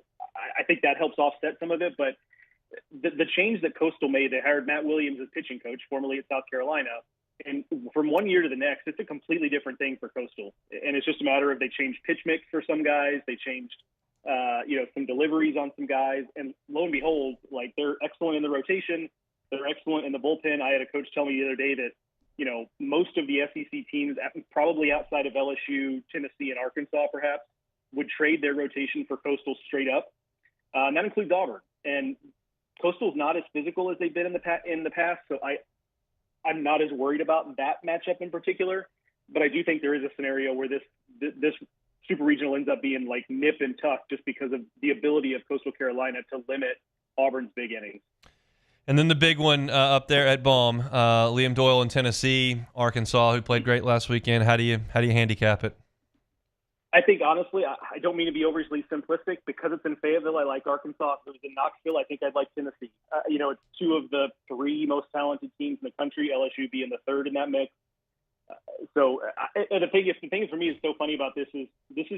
I think that helps offset some of it. But the change that Coastal made, they hired Matt Williams as pitching coach, formerly at South Carolina. And from one year to the next, it's a completely different thing for Coastal. And it's just a matter of they changed pitch mix for some guys. They changed, some deliveries on some guys. And lo and behold, like they're excellent in the rotation. They're excellent in the bullpen. I had a coach tell me the other day that, most of the SEC teams, probably outside of LSU, Tennessee, and Arkansas perhaps, would trade their rotation for Coastal straight up. And that includes Auburn. And Coastal's not as physical as they've been in the past. So I'm not as worried about that matchup in particular, but I do think there is a scenario where this Super Regional ends up being like nip and tuck just because of the ability of Coastal Carolina to limit Auburn's big innings. And then the big one up there at Baum, Liam Doyle in Tennessee, Arkansas, who played great last weekend. How do you handicap it? I think, honestly, I don't mean to be overly simplistic. Because it's in Fayetteville, I like Arkansas. If it was in Knoxville, I think I'd like Tennessee. It's two of the three most talented teams in the country, LSU being the third in that mix. The thing for me is so funny about this is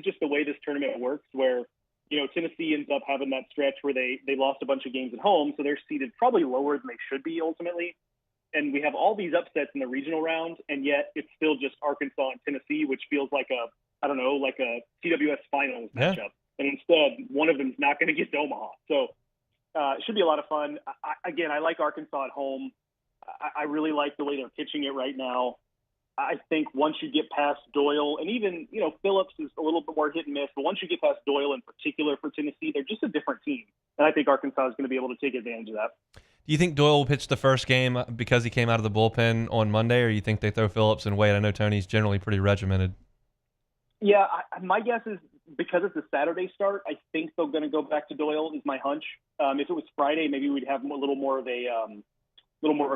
just the way this tournament works, where Tennessee ends up having that stretch where they lost a bunch of games at home, so they're seeded probably lower than they should be ultimately. And we have all these upsets in the regional round, and yet it's still just Arkansas and Tennessee, which feels like a CWS finals matchup. And instead, one of them is not going to get to Omaha. So it should be a lot of fun. I like Arkansas at home. I really like the way they're pitching it right now. I think once you get past Doyle, and even, Phillips is a little bit more hit and miss, but once you get past Doyle in particular for Tennessee, they're just a different team. And I think Arkansas is going to be able to take advantage of that. Do you think Doyle will pitch the first game because he came out of the bullpen on Monday, or you think they throw Phillips and wait? I know Tony's generally pretty regimented. Yeah, my guess is because it's a Saturday start, I think they're going to go back to Doyle is my hunch. If it was Friday, maybe we'd have a little more of a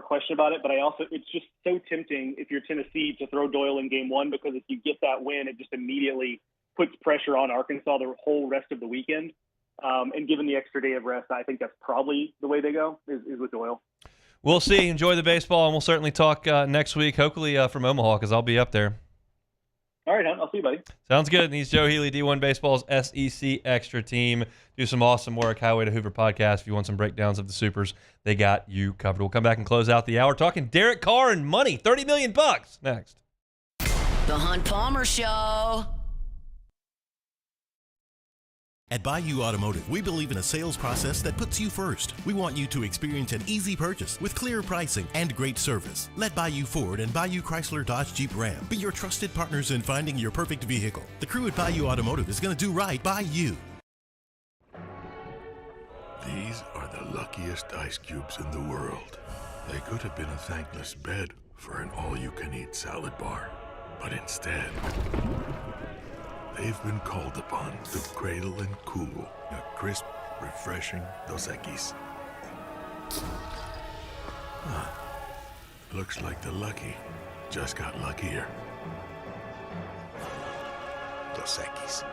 question about it. But it's just so tempting if you're Tennessee to throw Doyle in game one, because if you get that win, it just immediately puts pressure on Arkansas the whole rest of the weekend. And given the extra day of rest, I think that's probably the way they go is with Doyle. We'll see. Enjoy the baseball, and we'll certainly talk next week, hopefully from Omaha, because I'll be up there. All right, I'll see you, buddy. Sounds good. And he's Joe Healey, D1 Baseball's SEC Extra Team. Do some awesome work. Highway to Hoover podcast. If you want some breakdowns of the Supers, they got you covered. We'll come back and close out the hour talking Derek Carr and money. $30 million next. The Hunt Palmer Show. At Bayou Automotive, we believe in a sales process that puts you first. We want you to experience an easy purchase with clear pricing and great service. Let Bayou Ford and Bayou Chrysler Dodge Jeep Ram be your trusted partners in finding your perfect vehicle. The crew at Bayou Automotive is going to do right by you. These are the luckiest ice cubes in the world. They could have been a thankless bed for an all-you-can-eat salad bar. But instead, they've been called upon to cradle and cool a crisp, refreshing Dos Equis. Looks like the lucky just got luckier. Dos Equis.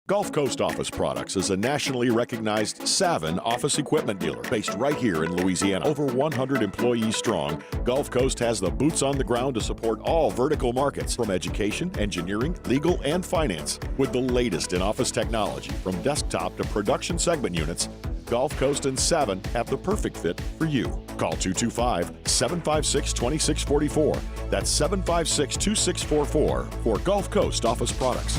Gulf Coast Office Products is a nationally recognized Savin office equipment dealer based right here in Louisiana. Over 100 employees strong, Gulf Coast has the boots on the ground to support all vertical markets, from education, engineering, legal, and finance. With the latest in office technology, from desktop to production segment units, Gulf Coast and Savin have the perfect fit for you. Call 225-756-2644. That's 756-2644 for Gulf Coast Office Products.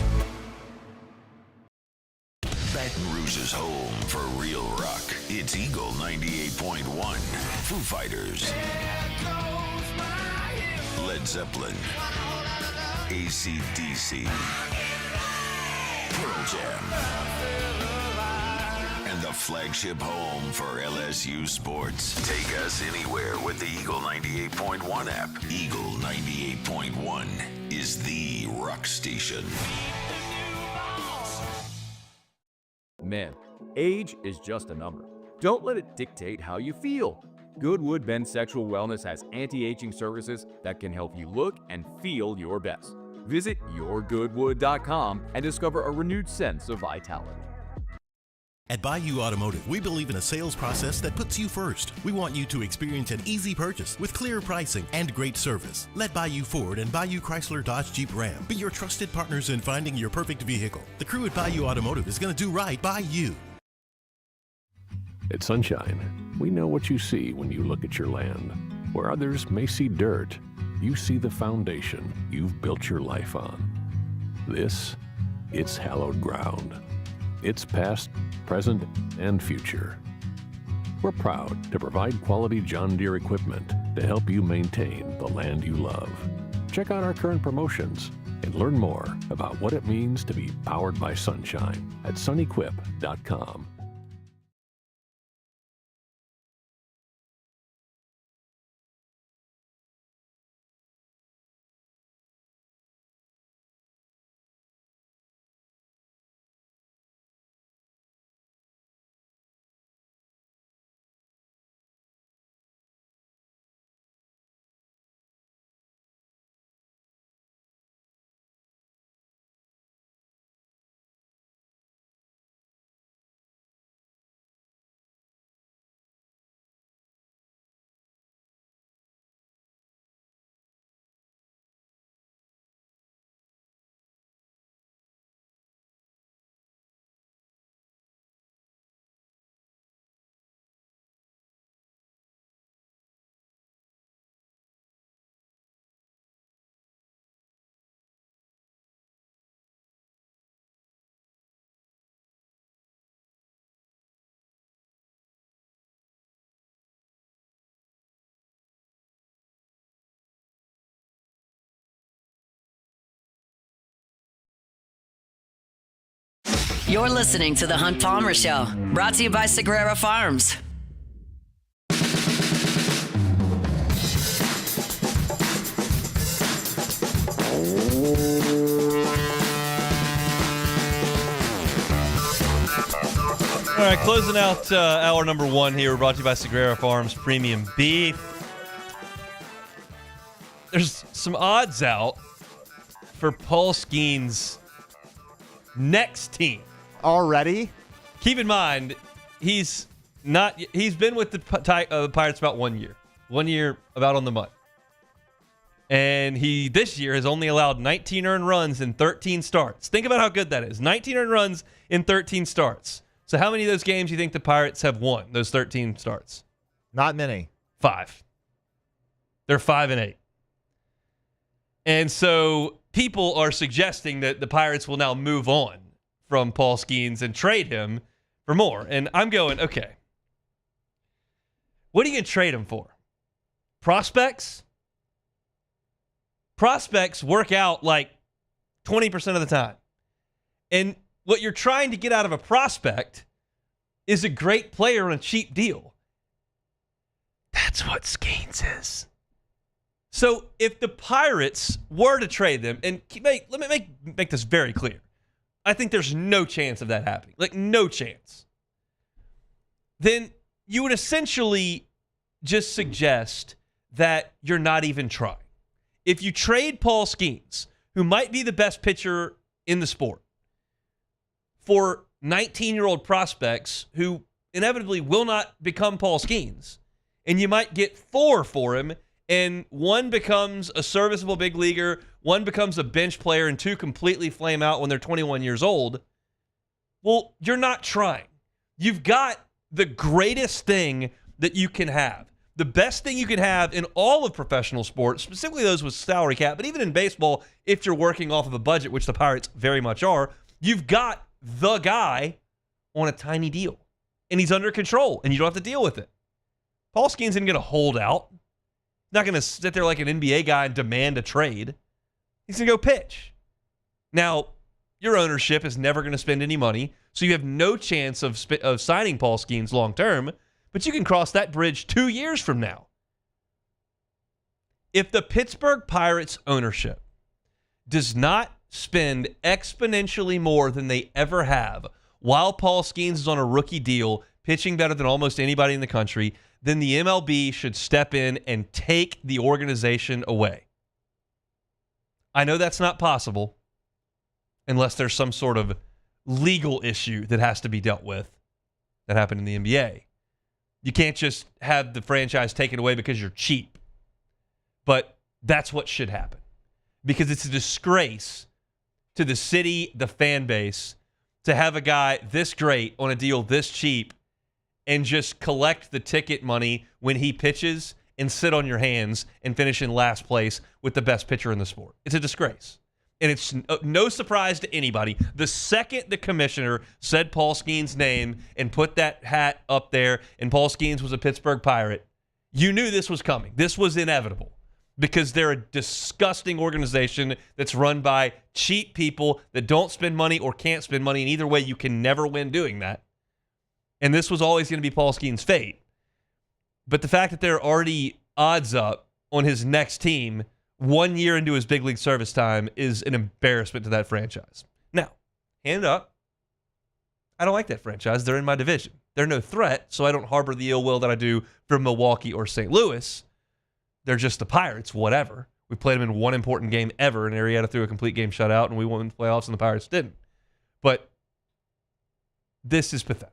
Baton Rouge's home for real rock. It's Eagle 98.1. Foo Fighters. Led Zeppelin. AC/DC. Pearl Jam. And the flagship home for LSU sports. Take us anywhere with the Eagle 98.1 app. Eagle 98.1 is the rock station. Men, age is just a number. Don't let it dictate how you feel. Goodwood Men's Sexual Wellness has anti-aging services that can help you look and feel your best. Visit yourgoodwood.com and discover a renewed sense of vitality. At Bayou Automotive, we believe in a sales process that puts you first. We want you to experience an easy purchase with clear pricing and great service. Let Bayou Ford and Bayou Chrysler Dodge Jeep Ram be your trusted partners in finding your perfect vehicle. The crew at Bayou Automotive is going to do right by you. At Sunshine, we know what you see when you look at your land. Where others may see dirt, you see the foundation you've built your life on. It's hallowed ground. It's past, present, and future. We're proud to provide quality John Deere equipment to help you maintain the land you love. Check out our current promotions and learn more about what it means to be powered by sunshine at sunequip.com. You're listening to The Hunt Palmer Show, brought to you by Sagrera Farms. All right, closing out hour number 1 here, brought to you by Sagrera Farms Premium Beef. There's some odds out for Paul Skenes' next team. Already? Keep in mind, he's been with the Pirates about 1 year. 1 year about on the money. And he, this year, has only allowed 19 earned runs in 13 starts. Think about how good that is. 19 earned runs in 13 starts. So how many of those games do you think the Pirates have won, those 13 starts? Not many. 5. They're 5-8. And so people are suggesting that the Pirates will now move on from Paul Skenes and trade him for more. And I'm going, okay, what are you going to trade him for? Prospects? Prospects work out like 20% of the time. And what you're trying to get out of a prospect is a great player on a cheap deal. That's what Skenes is. So if the Pirates were to trade them, and let me make this very clear. I think there's no chance of that happening. Like, no chance. Then you would essentially just suggest that you're not even trying. If you trade Paul Skenes, who might be the best pitcher in the sport, for 19-year-old prospects who inevitably will not become Paul Skenes, and you might get 4 for him, and one becomes a serviceable big leaguer, one becomes a bench player, and 2 completely flame out when they're 21 years old, well, you're not trying. You've got the greatest thing that you can have. The best thing you can have in all of professional sports, specifically those with salary cap, but even in baseball, if you're working off of a budget, which the Pirates very much are, you've got the guy on a tiny deal. And he's under control, and you don't have to deal with it. Paul Skenes isn't going to hold out. Not going to sit there like an NBA guy and demand a trade. He's going to go pitch. Now, your ownership is never going to spend any money, so you have no chance of signing Paul Skenes long term, but you can cross that bridge 2 years from now. If the Pittsburgh Pirates ownership does not spend exponentially more than they ever have while Paul Skenes is on a rookie deal, pitching better than almost anybody in the country, then the MLB should step in and take the organization away. I know that's not possible unless there's some sort of legal issue that has to be dealt with that happened in the NBA. You can't just have the franchise taken away because you're cheap. But that's what should happen. Because it's a disgrace to the city, the fan base, to have a guy this great on a deal this cheap and just collect the ticket money when he pitches and sit on your hands and finish in last place with the best pitcher in the sport. It's a disgrace. And it's no surprise to anybody. The second the commissioner said Paul Skenes' name and put that hat up there and Paul Skenes was a Pittsburgh Pirate, you knew this was coming. This was inevitable because they're a disgusting organization that's run by cheap people that don't spend money or can't spend money. And either way, you can never win doing that. And this was always going to be Paul Skenes' fate. But the fact that they're already odds up on his next team 1 year into his big league service time is an embarrassment to that franchise. Now, hand up. I don't like that franchise. They're in my division. They're no threat, so I don't harbor the ill will that I do for Milwaukee or St. Louis. They're just the Pirates, whatever. We played them in one important game ever, and Arrieta threw a complete game shutout, and we won the playoffs, and the Pirates didn't. But this is pathetic.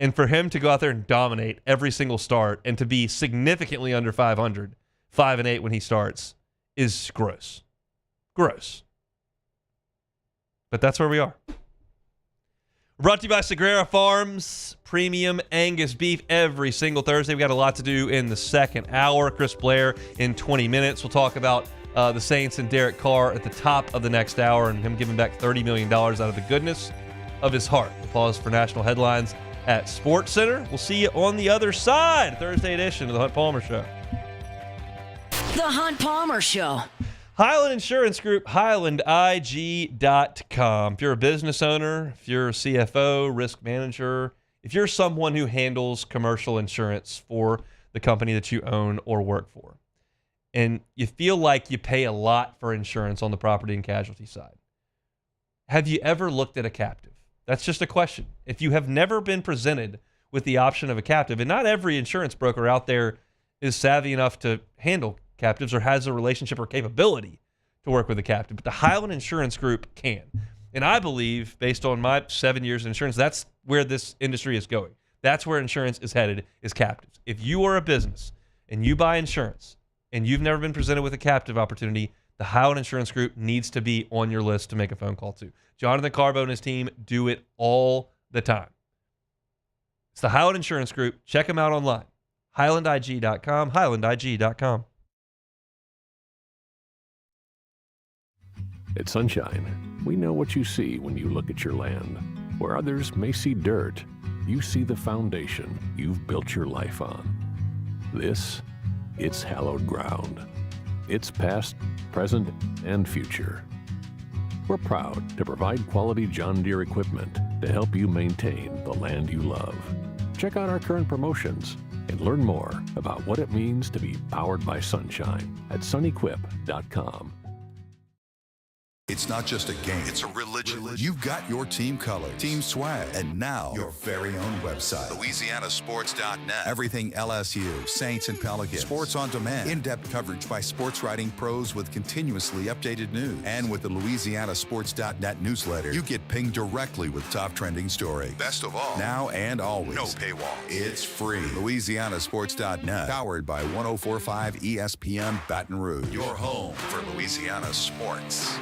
And for him to go out there and dominate every single start and to be significantly under 500, 5-8 when he starts, is gross. Gross. But that's where we are. Brought to you by Sagrera Farms, premium Angus beef every single Thursday. We got a lot to do in the second hour. Chris Blair in 20 minutes. We'll talk about the Saints and Derek Carr at the top of the next hour and him giving back $30 million out of the goodness of his heart. We'll pause for national headlines at SportsCenter. We'll see you on the other side. Thursday edition of the Hunt Palmer Show. The Hunt Palmer Show. Highland Insurance Group, HighlandIG.com. If you're a business owner, if you're a CFO, risk manager, if you're someone who handles commercial insurance for the company that you own or work for, and you feel like you pay a lot for insurance on the property and casualty side, have you ever looked at a captive? That's just a question. If you have never been presented with the option of a captive, and not every insurance broker out there is savvy enough to handle captives or has a relationship or capability to work with a captive, but the Highland Insurance Group can. And I believe, based on my 7 years in insurance, that's where this industry is going. That's where insurance is headed, is captives. If you are a business and you buy insurance and you've never been presented with a captive opportunity, the Highland Insurance Group needs to be on your list to make a phone call to. Jonathan Carr and his team do it all the time. It's the Highland Insurance Group. Check them out online. HighlandIG.com, HighlandIG.com. At Sunshine, we know what you see when you look at your land. Where others may see dirt, you see the foundation you've built your life on. This, it's hallowed ground. It's past, present, and future. We're proud to provide quality John Deere equipment to help you maintain the land you love. Check out our current promotions and learn more about what it means to be powered by sunshine at sunequip.com. It's not just a game, it's a religion. You've got your team colors, team swag, and now your very own website, LouisianaSports.net. Everything LSU, Saints, and Pelicans. Sports on demand. In-depth coverage by sports writing pros with continuously updated news. And with the LouisianaSports.net newsletter, you get pinged directly with top trending stories. Best of all, now and always, no paywall. It's free. LouisianaSports.net, powered by 104.5 ESPN Baton Rouge. Your home for Louisiana sports.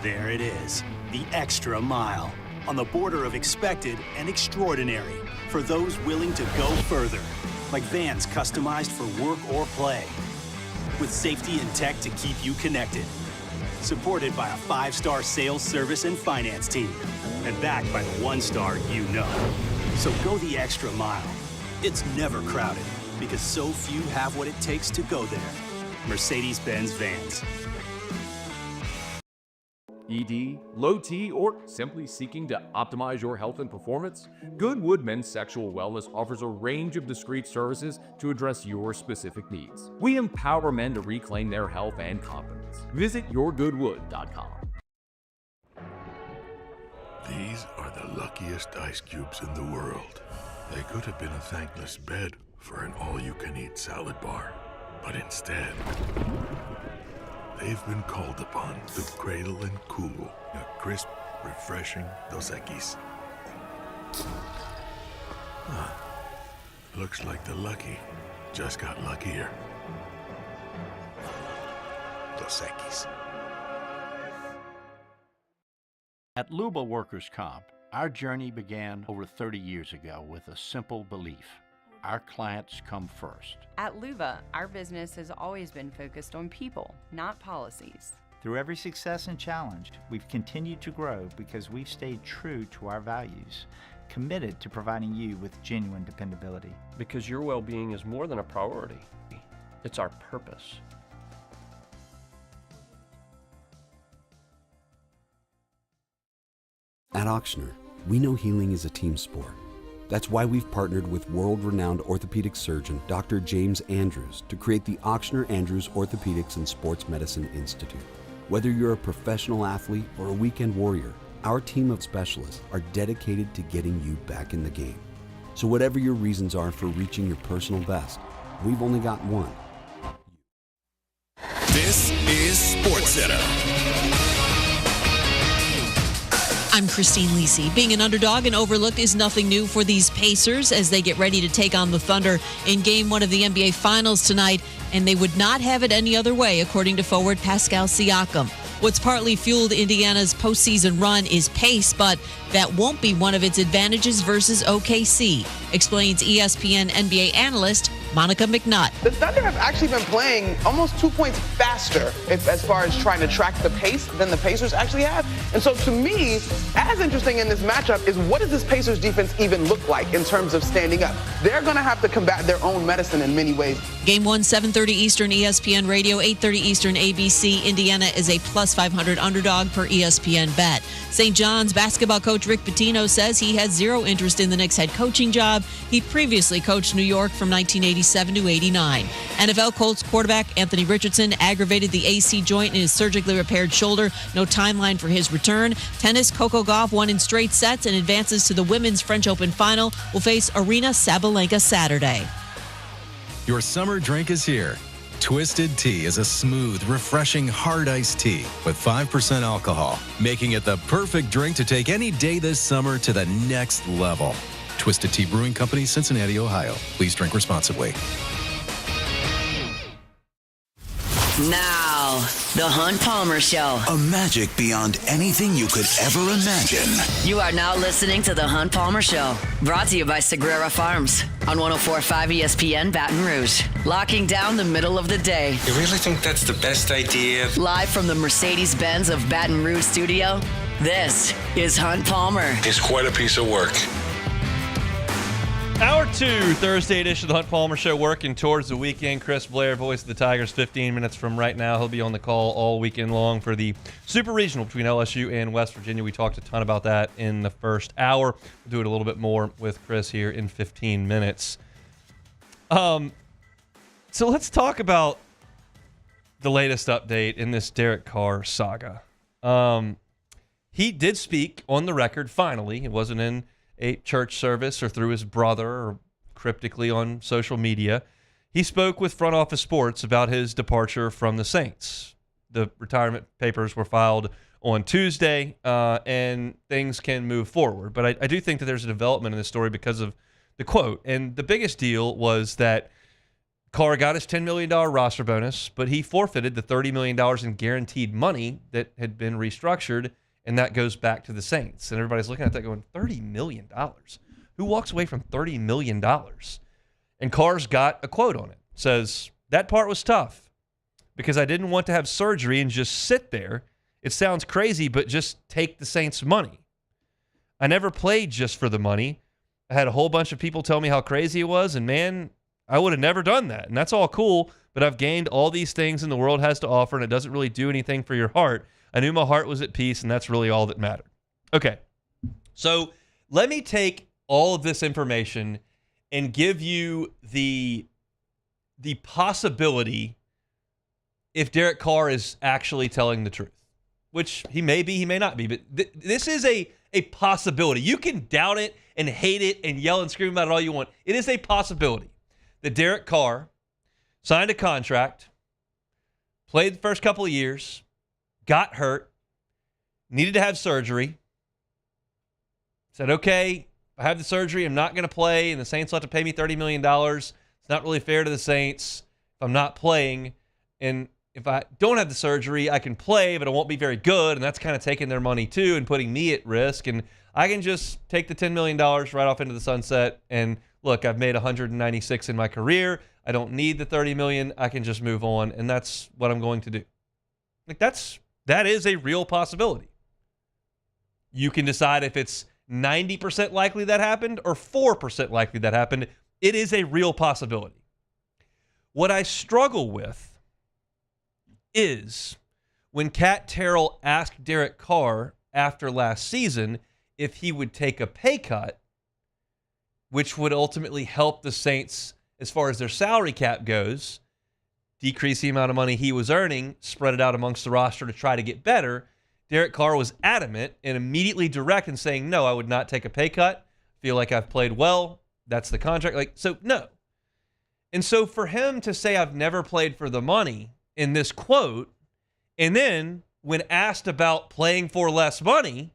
There it is, the extra mile, on the border of expected and extraordinary for those willing to go further, like vans customized for work or play, with safety and tech to keep you connected, supported by a 5-star sales, service, and finance team, and backed by the 1-star you know. So go the extra mile. It's never crowded, because so few have what it takes to go there. Mercedes-Benz Vans. ED, low T, or simply seeking to optimize your health and performance? Goodwood Men's Sexual Wellness offers a range of discreet services to address your specific needs. We empower men to reclaim their health and confidence. Visit yourgoodwood.com. These are the luckiest ice cubes in the world. They could have been a thankless bed for an all-you-can-eat salad bar, but instead, they've been called upon to cradle and cool a crisp, refreshing Dos Equis. Looks like the lucky just got luckier. Dos Equis. At Luba Workers' Comp, our journey began over 30 years ago with a simple belief. Our clients come first. At Luva, our business has always been focused on people, not policies. Through every success and challenge, we've continued to grow because we've stayed true to our values, committed to providing you with genuine dependability. Because your well-being is more than a priority. It's our purpose. At Auctioner, we know healing is a team sport. That's why we've partnered with world-renowned orthopedic surgeon Dr. James Andrews to create the Auctioner Andrews Orthopedics and Sports Medicine Institute. Whether you're a professional athlete or a weekend warrior, our team of specialists are dedicated to getting you back in the game. So whatever your reasons are for reaching your personal best, we've only got one. This is SportsCenter. I'm Christine Lisi. Being an underdog and overlooked is nothing new for these Pacers as they get ready to take on the Thunder in Game 1 of the NBA Finals tonight, and they would not have it any other way, according to forward Pascal Siakam. What's partly fueled Indiana's postseason run is pace, but that won't be one of its advantages versus OKC, explains ESPN NBA analyst Monica McNutt. The Thunder have actually been playing almost 2 points faster as far as trying to track the pace than the Pacers actually have. And so to me, as interesting in this matchup is what does this Pacers defense even look like in terms of standing up? They're going to have to combat their own medicine in many ways. Game 1, 7:30 Eastern, ESPN Radio, 8:30 Eastern, ABC. Indiana is a plus 500 underdog per ESPN Bet. St. John's basketball coach Rick Pitino says he has zero interest in the Knicks head coaching job. He previously coached New York from 1987 to 89. NFL Colts quarterback Anthony Richardson aggravated the AC joint in his surgically repaired shoulder. No timeline for his return. Tennis, Coco Gauff won in straight sets and advances to the Women's French Open final. Will face Arina Sabalenka Saturday. Your summer drink is here. Twisted Tea is a smooth, refreshing, hard iced tea with 5% alcohol, making it the perfect drink to take any day this summer to the next level. Twisted Tea Brewing Company, Cincinnati, Ohio. Please drink responsibly. Now, the Hunt Palmer Show. A magic beyond anything you could ever imagine. You are now listening to the Hunt Palmer Show, brought to you by Sagrera Farms on 104.5 ESPN Baton Rouge. Locking down the middle of the day. You really think that's the best idea? Live from the Mercedes-Benz of Baton Rouge studio, this is Hunt Palmer. It's quite a piece of work. Hour 2, Thursday edition of the Hunt Palmer Show, working towards the weekend. Chris Blair, voice of the Tigers, 15 minutes from right now. He'll be on the call all weekend long for the Super Regional between LSU and West Virginia. We talked a ton about that in the first hour. We'll do it a little bit more with Chris here in 15 minutes. So let's talk about the latest update in this Derek Carr saga. He did speak on the record, finally. It wasn't in a church service or through his brother or cryptically on social media. He spoke with Front Office Sports about his departure from the Saints. The retirement papers were filed on Tuesday, and things can move forward. But I do think that there's a development in this story because of the quote. And the biggest deal was that Carr got his $10 million roster bonus, but he forfeited the $30 million in guaranteed money that had been restructured, and that goes back to the Saints. And everybody's looking at that going, $30 million? Who walks away from $30 million? And Carr's got a quote on it. Says, that part was tough because I didn't want to have surgery and just sit there. It sounds crazy, but just take the Saints' money. I never played just for the money. I had a whole bunch of people tell me how crazy it was, and man, I would have never done that. And that's all cool, but I've gained all these things and the world has to offer, and it doesn't really do anything for your heart. I knew my heart was at peace, and that's really all that mattered. Okay, so let me take all of this information and give you the possibility if Derek Carr is actually telling the truth, which he may be, he may not be, but this is a possibility. You can doubt it and hate it and yell and scream about it all you want. It is a possibility that Derek Carr signed a contract, played the first couple of years, got hurt, needed to have surgery, said, okay, I have the surgery, I'm not going to play, and the Saints will have to pay me $30 million. It's not really fair to the Saints if I'm not playing, and if I don't have the surgery, I can play, but I won't be very good, and that's kind of taking their money too and putting me at risk, and I can just take the $10 million right off into the sunset, and look, I've made 196 in my career. I don't need the $30 million. I can just move on, and that's what I'm going to do. Like that is a real possibility. You can decide if it's 90% likely that happened or 4% likely that happened. It is a real possibility. What I struggle with is when Kat Terrell asked Derek Carr after last season if he would take a pay cut, which would ultimately help the Saints as far as their salary cap goes, decrease the amount of money he was earning, spread it out amongst the roster to try to get better. Derek Carr was adamant and immediately direct in saying, no, I would not take a pay cut. Feel like I've played well. That's the contract. So no. And so for him to say I've never played for the money in this quote, and then when asked about playing for less money,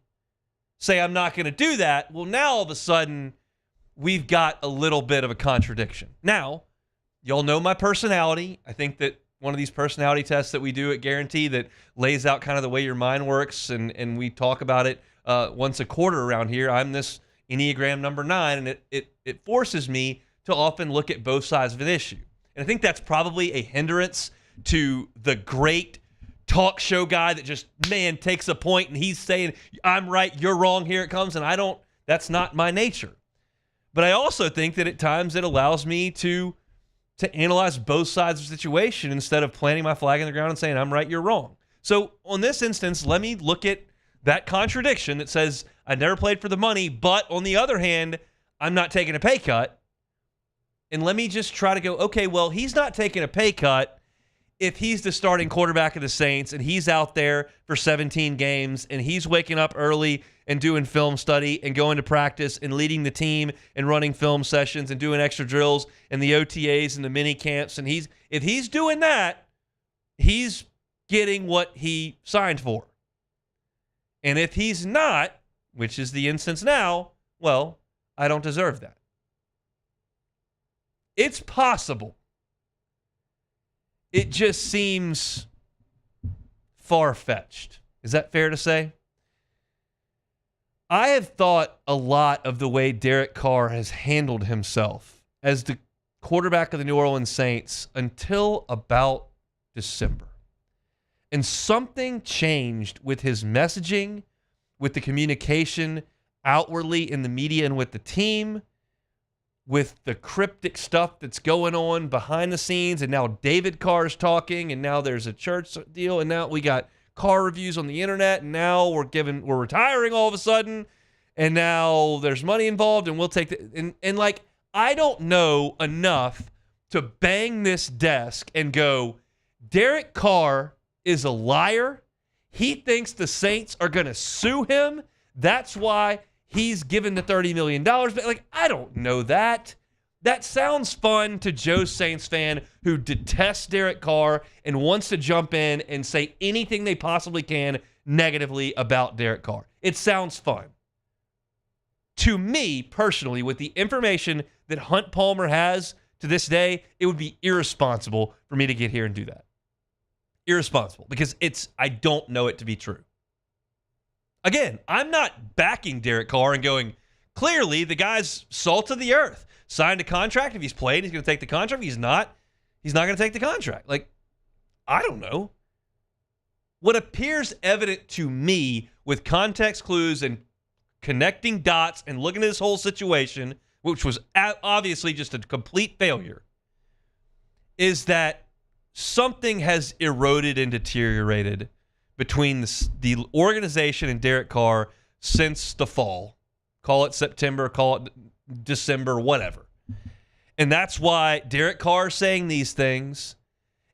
say I'm not going to do that, well, now all of a sudden we've got a little bit of a contradiction. Now, y'all know my personality. I think that one of these personality tests that we do at Guarantee that lays out kind of the way your mind works, and we talk about it once a quarter around here. I'm this Enneagram number 9, and it forces me to often look at both sides of an issue. And I think that's probably a hindrance to the great talk show guy that just, takes a point and he's saying, I'm right, you're wrong, here it comes. And that's not my nature. But I also think that at times it allows me to analyze both sides of the situation instead of planting my flag in the ground and saying, I'm right, you're wrong. So on this instance, let me look at that contradiction that says I never played for the money, but on the other hand, I'm not taking a pay cut. And let me just try to go, okay, well, he's not taking a pay cut if he's the starting quarterback of the Saints and he's out there for 17 games and he's waking up early and doing film study and going to practice and leading the team and running film sessions and doing extra drills and the OTAs and the mini camps. And if he's doing that, he's getting what he signed for. And if he's not, which is the instance now, well, I don't deserve that. It's possible. It just seems far-fetched. Is that fair to say? I have thought a lot of the way Derek Carr has handled himself as the quarterback of the New Orleans Saints until about December. And something changed with his messaging, with the communication outwardly in the media and with the team, with the cryptic stuff that's going on behind the scenes. And now David Carr's talking, and now there's a church deal, and now we got Carr reviews on the internet, and now we're retiring all of a sudden, and now there's money involved, and we'll take I don't know enough to bang this desk and go, Derek Carr is a liar. He thinks the Saints are going to sue him. That's why he's given the $30 million. But I don't know that. That sounds fun to Joe Saints fan who detests Derek Carr and wants to jump in and say anything they possibly can negatively about Derek Carr. It sounds fun. To me, personally, with the information that Hunt Palmer has to this day, it would be irresponsible for me to get here and do that. Irresponsible, because I don't know it to be true. Again, I'm not backing Derek Carr and going, clearly the guy's salt of the earth. Signed a contract. If he's played, he's going to take the contract. If he's not going to take the contract. I don't know. What appears evident to me with context clues and connecting dots and looking at this whole situation, which was obviously just a complete failure, is that something has eroded and deteriorated between the organization and Derek Carr since the fall. Call it September, call it December, whatever. And that's why Derek Carr is saying these things.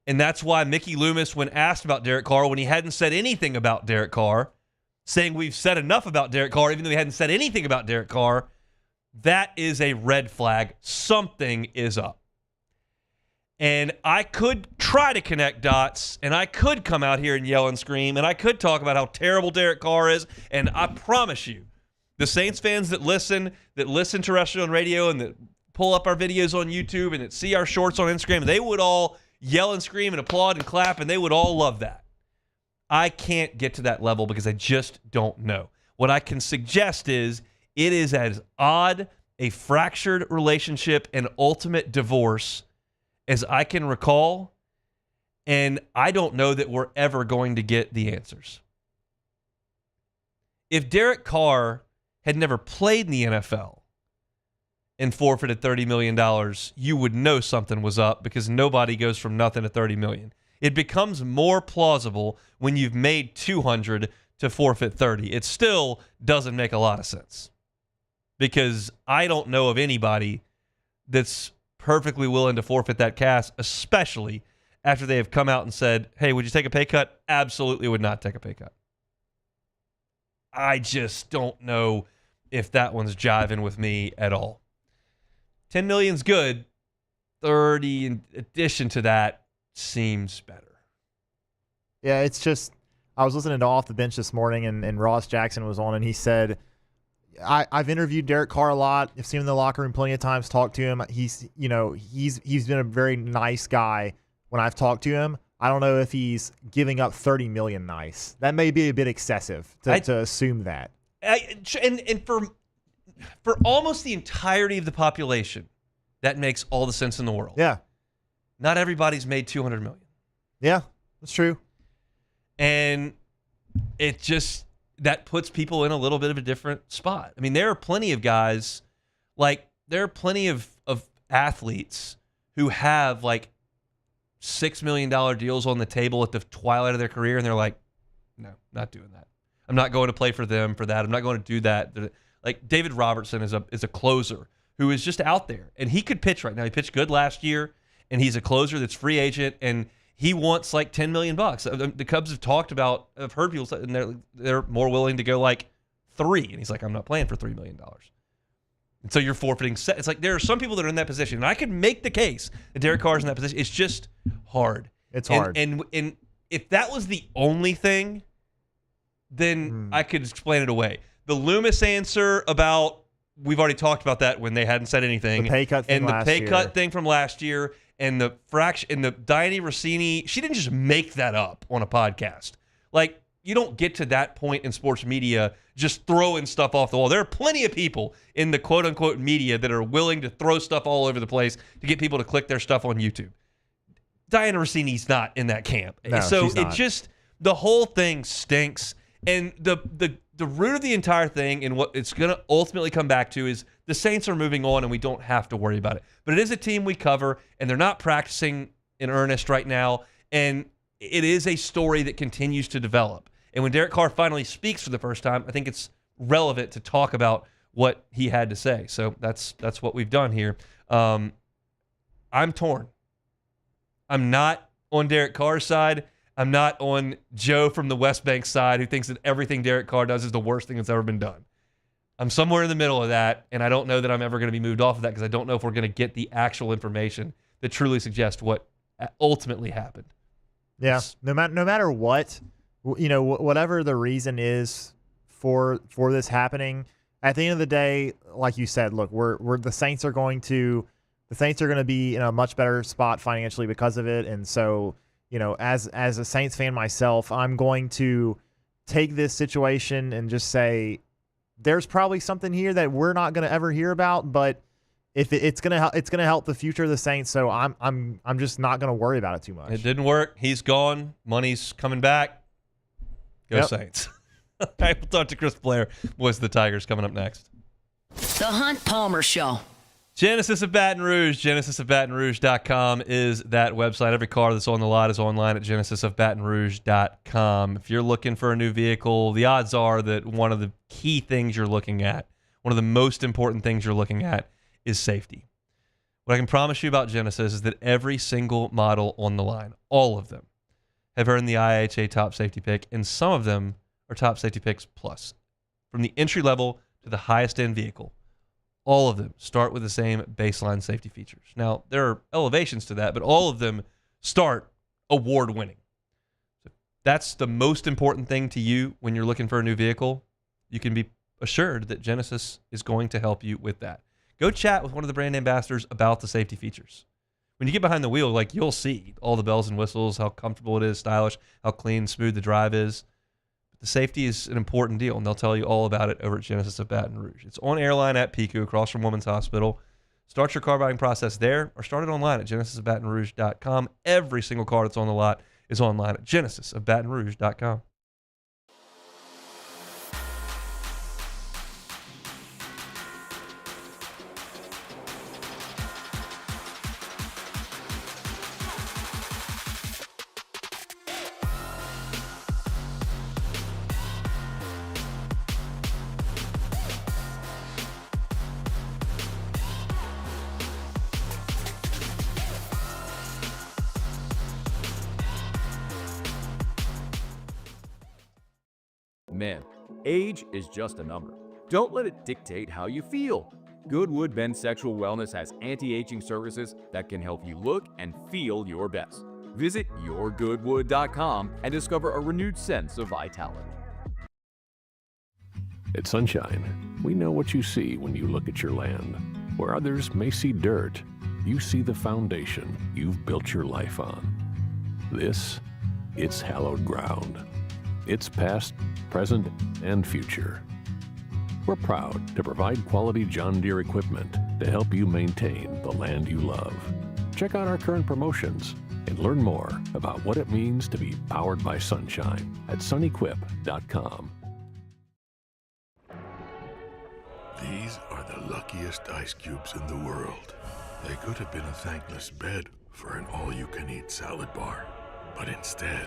And that's why Mickey Loomis, when asked about Derek Carr, when he hadn't said anything about Derek Carr, saying we've said enough about Derek Carr, even though he hadn't said anything about Derek Carr, that is a red flag. Something is up. And I could try to connect dots, and I could come out here and yell and scream, and I could talk about how terrible Derek Carr is, and I promise you, the Saints fans that listen terrestrial on radio and that pull up our videos on YouTube and that see our shorts on Instagram, they would all yell and scream and applaud and clap, and they would all love that. I can't get to that level because I just don't know. What I can suggest is it is as odd a fractured relationship and ultimate divorce as I can recall, and I don't know that we're ever going to get the answers. If Derek Carr had never played in the NFL and forfeited $30 million, you would know something was up because nobody goes from nothing to $30 million. It becomes more plausible when you've made $200 to forfeit $30. It still doesn't make a lot of sense because I don't know of anybody that's perfectly willing to forfeit that cash, especially after they have come out and said, hey, would you take a pay cut? Absolutely would not take a pay cut. I just don't know if that one's jiving with me at all. 10 million's good. 30 in addition to that seems better. Yeah, it's just, I was listening to Off the Bench this morning, and Ross Jackson was on, and he said, I've interviewed Derek Carr a lot. I've seen him in the locker room plenty of times, talked to him. He's been a very nice guy when I've talked to him. I don't know if he's giving up $30 million nice. That may be a bit excessive to assume that. And for almost the entirety of the population, that makes all the sense in the world. Yeah. Not everybody's made $200 million. Yeah, that's true. And it just, that puts people in a little bit of a different spot. I mean, there are plenty of guys, like, there are plenty of athletes who have, like, $6 million deals on the table at the twilight of their career, and they're like, no, not doing that. I'm not going to play for them for that. I'm not going to do that. Like, David Robertson is a closer who is just out there, and he could pitch right now. He pitched good last year, and he's a closer that's free agent, and he wants like $10 million. The Cubs have talked about, I've heard people say, and they're more willing to go like $3 million, and he's like, I'm not playing for $3 million. And so you're forfeiting. It's like there are some people that are in that position, and I can make the case that Derek Carr's in that position. It's just hard. It's hard. And if that was the only thing, then I could explain it away. The Loomis answer about, we've already talked about that when they hadn't said anything. The pay cut thing and the pay cut thing from last year, and the fraction, and the Diane Rossini, she didn't just make that up on a podcast. Like, you don't get to that point in sports media just throwing stuff off the wall. There are plenty of people in the quote-unquote media that are willing to throw stuff all over the place to get people to click their stuff on YouTube. Diana Rossini's not in that camp. No, so she's not. it just, the whole thing stinks. And the root of the entire thing, and what it's going to ultimately come back to, is the Saints are moving on and we don't have to worry about it. But it is a team we cover, and they're not practicing in earnest right now. And it is a story that continues to develop. And when Derek Carr finally speaks for the first time, I think it's relevant to talk about what he had to say. So that's what we've done here. I'm torn. I'm not on Derek Carr's side. I'm not on Joe from the West Bank side, who thinks that everything Derek Carr does is the worst thing that's ever been done. I'm somewhere in the middle of that, and I don't know that I'm ever going to be moved off of that, because I don't know if we're going to get the actual information that truly suggests what ultimately happened. Yeah, no matter what, whatever the reason is for this happening, at the end of the day, like you said, look, the Saints are going to be in a much better spot financially because of it, and so, as a Saints fan myself, I'm going to take this situation and just say, there's probably something here that we're not going to ever hear about, but if it's going to help the future of the Saints, so I'm just not going to worry about it too much. It didn't work. He's gone. Money's coming back. Go Saints. All right, we'll talk to Chris Blair, voice of the Tigers, coming up next. The Hunt Palmer Show. Genesis of Baton Rouge, genesisofbatonrouge.com is that website. Every car that's on the lot is online at genesisofbatonrouge.com. If you're looking for a new vehicle, the odds are that one of the key things you're looking at, one of the most important things you're looking at, is safety. What I can promise you about Genesis is that every single model on the line, all of them, have earned the IHA Top Safety Pick, and some of them are Top Safety Picks Plus. From the entry level to the highest end vehicle, all of them start with the same baseline safety features. Now, there are elevations to that, but all of them start award-winning. So that's the most important thing to you when you're looking for a new vehicle. You can be assured that Genesis is going to help you with that. Go chat with one of the brand ambassadors about the safety features. When you get behind the wheel, like, you'll see all the bells and whistles, how comfortable it is, stylish, how clean, smooth the drive is. The safety is an important deal, and they'll tell you all about it over at Genesis of Baton Rouge. It's on Airline at Pico, across from Women's Hospital. Start your car buying process there, or start it online at genesisofbatonrouge.com. Every single car that's on the lot is online at genesisofbatonrouge.com. Man, age is just a number. Don't let it dictate how you feel. Goodwood Men's Sexual Wellness has anti-aging services that can help you look and feel your best. Visit yourgoodwood.com and discover a renewed sense of vitality. At Sunshine, we know what you see when you look at your land. Where others may see dirt, you see the foundation you've built your life on. It's hallowed ground. It's past, present, and future. We're proud to provide quality John Deere equipment to help you maintain the land you love. Check out our current promotions and learn more about what it means to be powered by sunshine at sunequip.com. These are the luckiest ice cubes in the world. They could have been a thankless bed for an all-you-can-eat salad bar. But instead,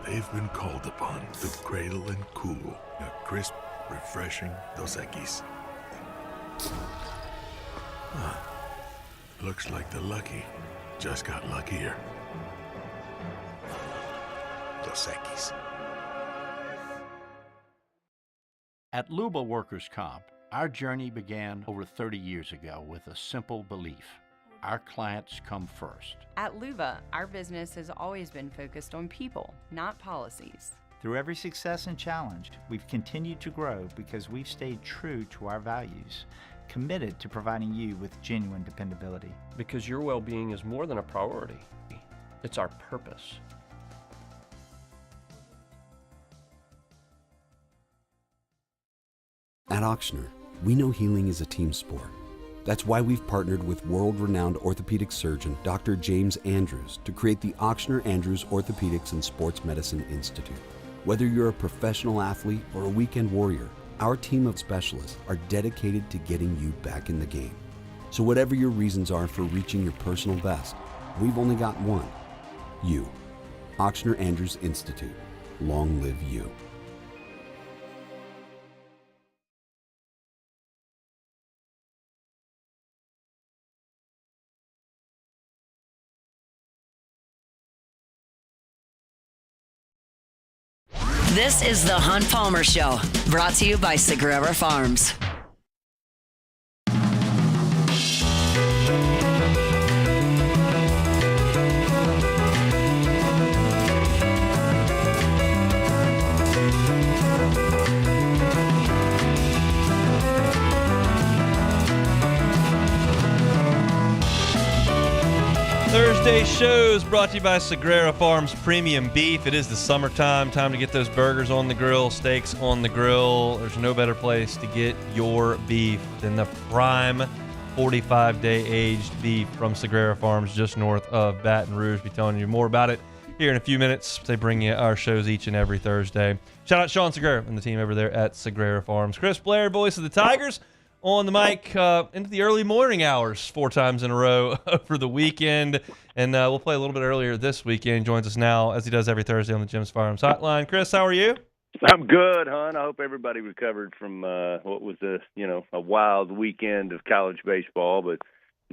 they've been called upon to cradle and cool a crisp, refreshing Dos Equis. Looks like the lucky just got luckier. Dos Equis. At Luba Workers' Comp, our journey began over 30 years ago with a simple belief. Our clients come first. At Luba, our business has always been focused on people, not policies. Through every success and challenge, we've continued to grow because we've stayed true to our values, committed to providing you with genuine dependability. Because your well-being is more than a priority. It's our purpose. At Ochsner, we know healing is a team sport. That's why we've partnered with world-renowned orthopedic surgeon Dr. James Andrews to create the Ochsner Andrews Orthopedics and Sports Medicine Institute. Whether you're a professional athlete or a weekend warrior, our team of specialists are dedicated to getting you back in the game. So whatever your reasons are for reaching your personal best, we've only got one. You. Ochsner Andrews Institute. Long live you. This is the Hunt Palmer Show, brought to you by Sagrera Farms. Thursday shows brought to you by Sagrera Farms Premium Beef. It is the summertime, time to get those burgers on the grill, steaks on the grill. There's no better place to get your beef than the prime 45-day aged beef from Sagrera Farms just north of Baton Rouge. Be telling you more about it here in a few minutes. They bring you our shows each and every Thursday. Shout out Sean Sagrera and the team over there at Sagrera Farms. Chris Blair, voice of the Tigers, on the mic into the early morning hours 4 times in a row over the weekend. And we'll play a little bit earlier this weekend. Joins us now, as he does every Thursday, on the Jim's Farms Hotline. Chris, how are you? I'm good, hon. I hope everybody recovered from what was a wild weekend of college baseball. But,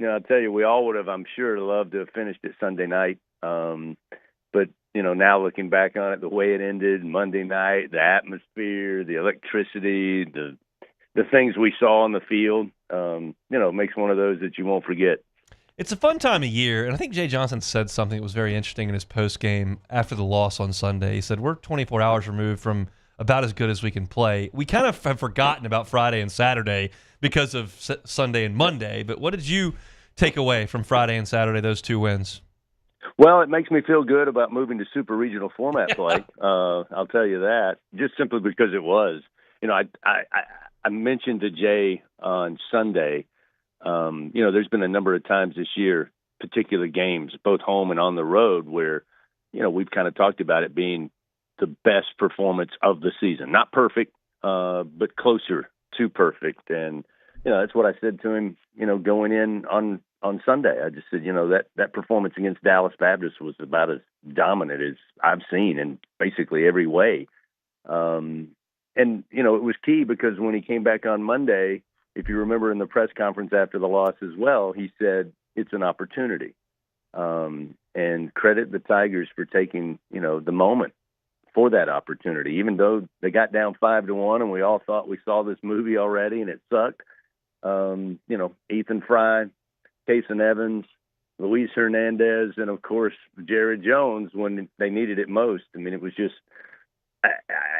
I'll tell you, we all would have, I'm sure, loved to have finished it Sunday night. But, now looking back on it, the way it ended, Monday night, the atmosphere, the electricity, the things we saw on the field, makes one of those that you won't forget. It's a fun time of year, and I think Jay Johnson said something that was very interesting in his postgame after the loss on Sunday. He said, we're 24 hours removed from about as good as we can play. We kind of have forgotten about Friday and Saturday because of Sunday and Monday, but what did you take away from Friday and Saturday, those 2 wins? Well, it makes me feel good about moving to super regional format play. I'll tell you that, just simply because it was. I mentioned to Jay on Sunday, there's been a number of times this year, particular games, both home and on the road, where, we've kind of talked about it being the best performance of the season. Not perfect, but closer to perfect. And, that's what I said to him, going in on Sunday. I just said, that performance against Dallas Baptist was about as dominant as I've seen in basically every way. And, it was key because when he came back on Monday, if you remember in the press conference after the loss as well, he said it's an opportunity. And credit the Tigers for taking, the moment for that opportunity, even though they got down 5-1 and we all thought we saw this movie already and it sucked. Ethan Fry, Kason Evans, Luis Hernandez, and, of course, Jared Jones when they needed it most. I mean, it was just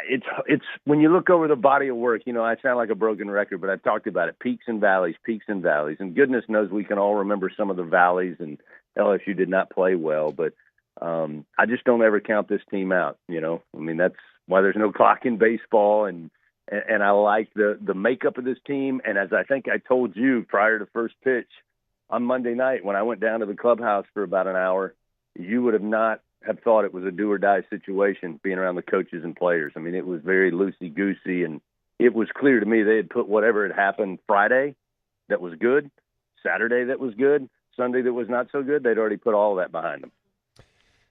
it's when you look over the body of work, I sound like a broken record, but I've talked about it, peaks and valleys. And goodness knows we can all remember some of the valleys, and LSU did not play well. But I just don't ever count this team out, I mean, that's why there's no clock in baseball. And, and I like the makeup of this team. And as I think I told you prior to first pitch on Monday night, when I went down to the clubhouse for about an hour, you would have not have thought it was a do or die situation being around the coaches and players. I mean, it was very loosey-goosey, and it was clear to me they had put whatever had happened Friday that was good, Saturday that was good, Sunday that was not so good, they'd already put all of that behind them.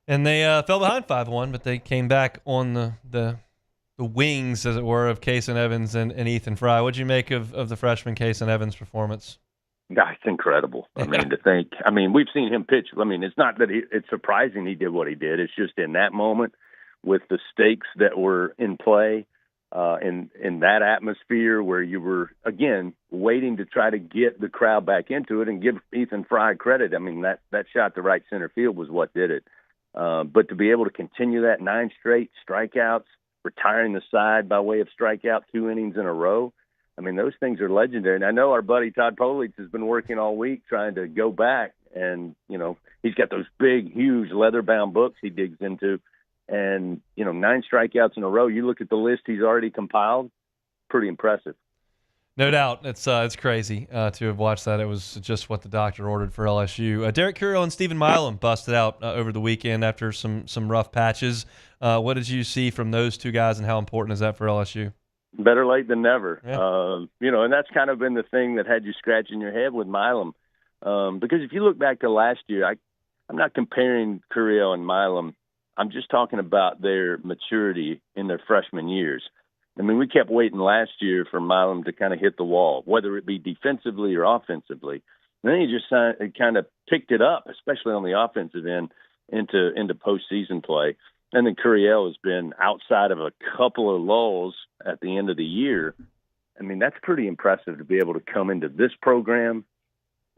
And they fell behind 5-1, but they came back on the wings, as it were, of Kason Evans and Ethan Fry. What'd you make of the freshman Kason Evans' performance? That's incredible. I mean, to think, we've seen him pitch. I mean, it's not that it's surprising he did what he did. It's just in that moment with the stakes that were in play, in that atmosphere where you were, again, waiting to try to get the crowd back into it and give Ethan Fry credit. I mean, that shot to right center field was what did it. But to be able to continue that 9 straight strikeouts, retiring the side by way of strikeout 2 innings in a row, I mean, those things are legendary. And I know our buddy Todd Politz has been working all week trying to go back. And, he's got those big, huge leather-bound books he digs into. And, 9 strikeouts in a row, you look at the list he's already compiled, pretty impressive. No doubt. It's crazy to have watched that. It was just what the doctor ordered for LSU. Derek Curiel and Stephen Milam busted out over the weekend after some rough patches. What did you see from those two guys, and how important is that for LSU? Better late than never. Yeah. And that's kind of been the thing that had you scratching your head with Milam. Because if you look back to last year, I'm not comparing Curiel and Milam. I'm just talking about their maturity in their freshman years. I mean, we kept waiting last year for Milam to kind of hit the wall, whether it be defensively or offensively. And then he just kind of picked it up, especially on the offensive end, into postseason play. And then Curiel has been, outside of a couple of lulls at the end of the year, I mean, that's pretty impressive to be able to come into this program